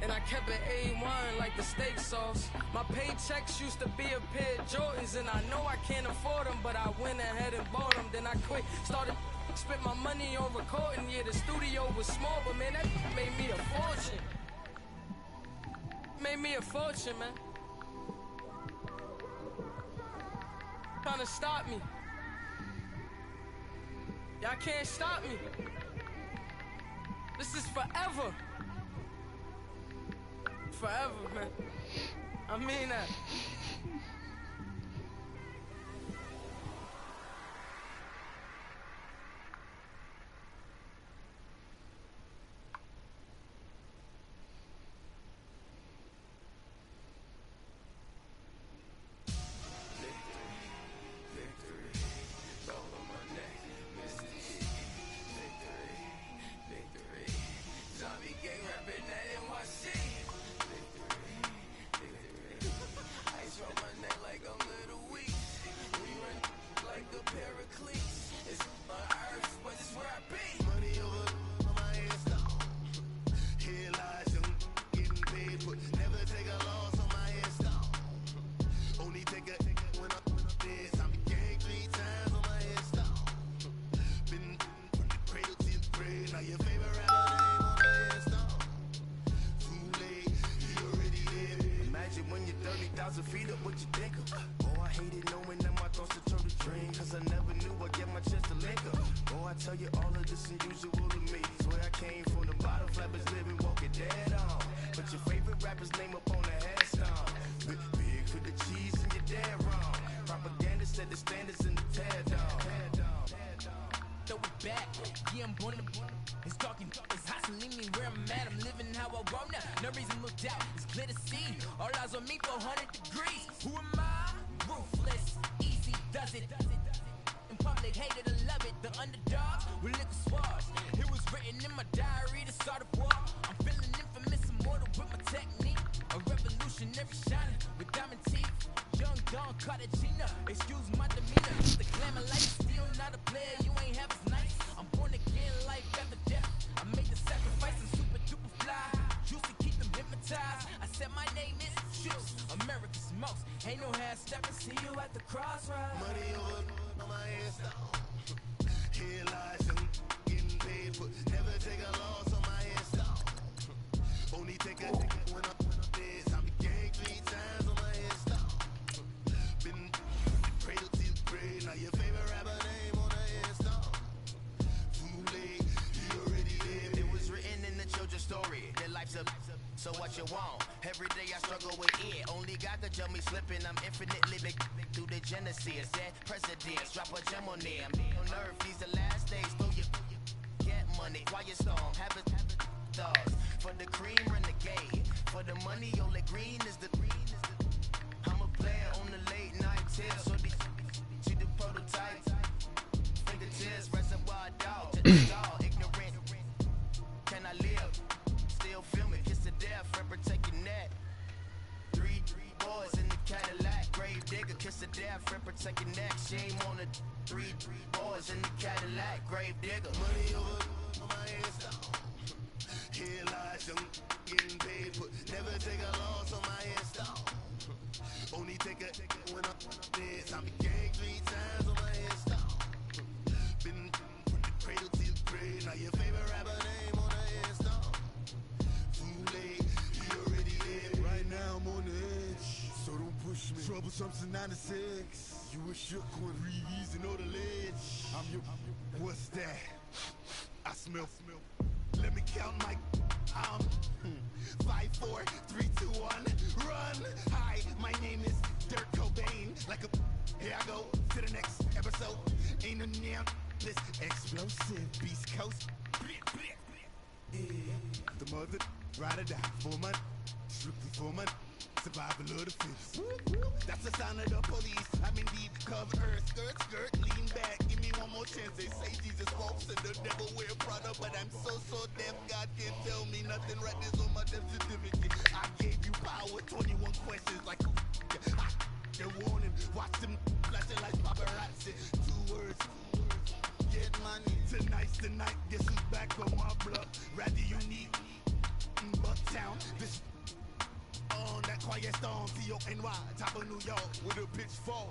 And I kept it A1 like the steak sauce. My paychecks used to be a pair of Jordans, and I know I can't afford them, but I went ahead and bought them. Then I quit, started spent my money on recording. Yeah, the studio was small, but man, that made me a fortune. Made me a fortune, man. Trying to stop me. Y'all can't stop me. This is forever. Forever, man. I mean that. Ice on my neck. feet up, what you think of? Oh, I hated knowing that my thoughts would turn to dream, cause I never knew I'd get my chance to link up. Oh, I tell you all of this unusual to me. Swear I came from the bottom, flappers living, walking dead on. But your favorite rapper's name up on the headstone. Big for the cheese and you're dead wrong. Propaganda said the standards in the tear down. Throw it back, yeah, I'm born to it's talking, it's hot, so leave me where I'm at. I'm living how I want now, no reason to look out, it's clear to see. All eyes on me, 400 degrees. Who am I? Ruthless, easy does it. In public, hated and love it. The underdogs with liquor swords. It was written in my diary to start a war. I'm feeling infamous, immortal with my technique. A revolutionary shining with diamond teeth. Young Don Cartagena, excuse my demeanor. The glamour life, still not a player, you ain't half as nice. I'm born again, life after death. I made the sacrifice and super duper fly. Juicy, keep them hypnotized. I said my name is Juice, America's most. Ain't no half stepping, see you at the crossroads. Money over on my ass down. Here lies and getting paid, but never take a loss on my ass down. Only take a when I'm dead. I'm gang 3 times on my ass down. Been cradle till grave. Now your favorite rapper name on the ass down. Too late, he already lived. It was written in the children's story. Their life's a so what you want? Every day I struggle with it. Only God could tell me slipping. I'm infinitely big through the genesis. That presidents drop a gem on them. On earth, these the last days. Throw your get money. Quiet storm. Have it dogs. For the cream, renegade. For the money, only green is the. I'm a player on the late night tips. So they see the prototype. Fingertips, reservoir dog. To the dog, ignorant. Can I live? Still filming, kiss to death, friend protecting that. 3 boys in the Cadillac, grave digger, kiss to death, friend protecting that. Shame on the 3 boys in the Cadillac, grave digger. Money over on my ass down. Here lies young, getting paid, but never take a loss on my ass down. Only take a when I'm dead. I'm gang 3 times on my ass down. Been from the cradle till the grave. Now your favorite rapper name on the ass down. Too late, he already lived. Right now I'm on the edge, so don't push me. Troublesome since 96. You a shook one, Reeves and all the ledge. I'm your. What's that? I smell. Let me count my. 5, 4, 3, 2, 1, run. Hi, my name is Dirk Cobain. Like a. Here I go to the next episode. Ain't a damn this explosive Beast Coast. The mother ride or die 4 months, strictly 4 months. Survival of the fittest. That's the sound of the police. I'm indeed covered earth, skirt, lean back. Give me one more chance. They say Jesus walks and the devil wear Prada, but I'm so deaf. God can't tell me nothing. Right this on my death certificate. I gave you power. 21 questions like they're warning. Watch them flashing like paparazzi. 2 words. Get money. Tonight's the night. Guess who's back on my block? Rather unique. Bucktown. This. On that quiet storm, T-O-N-Y, top of New York, with a pitchfork.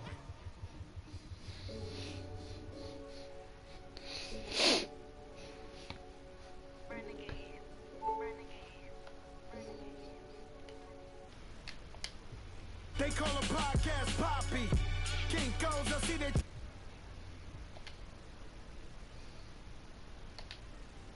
They call a podcast Poppy. King goes, I see that.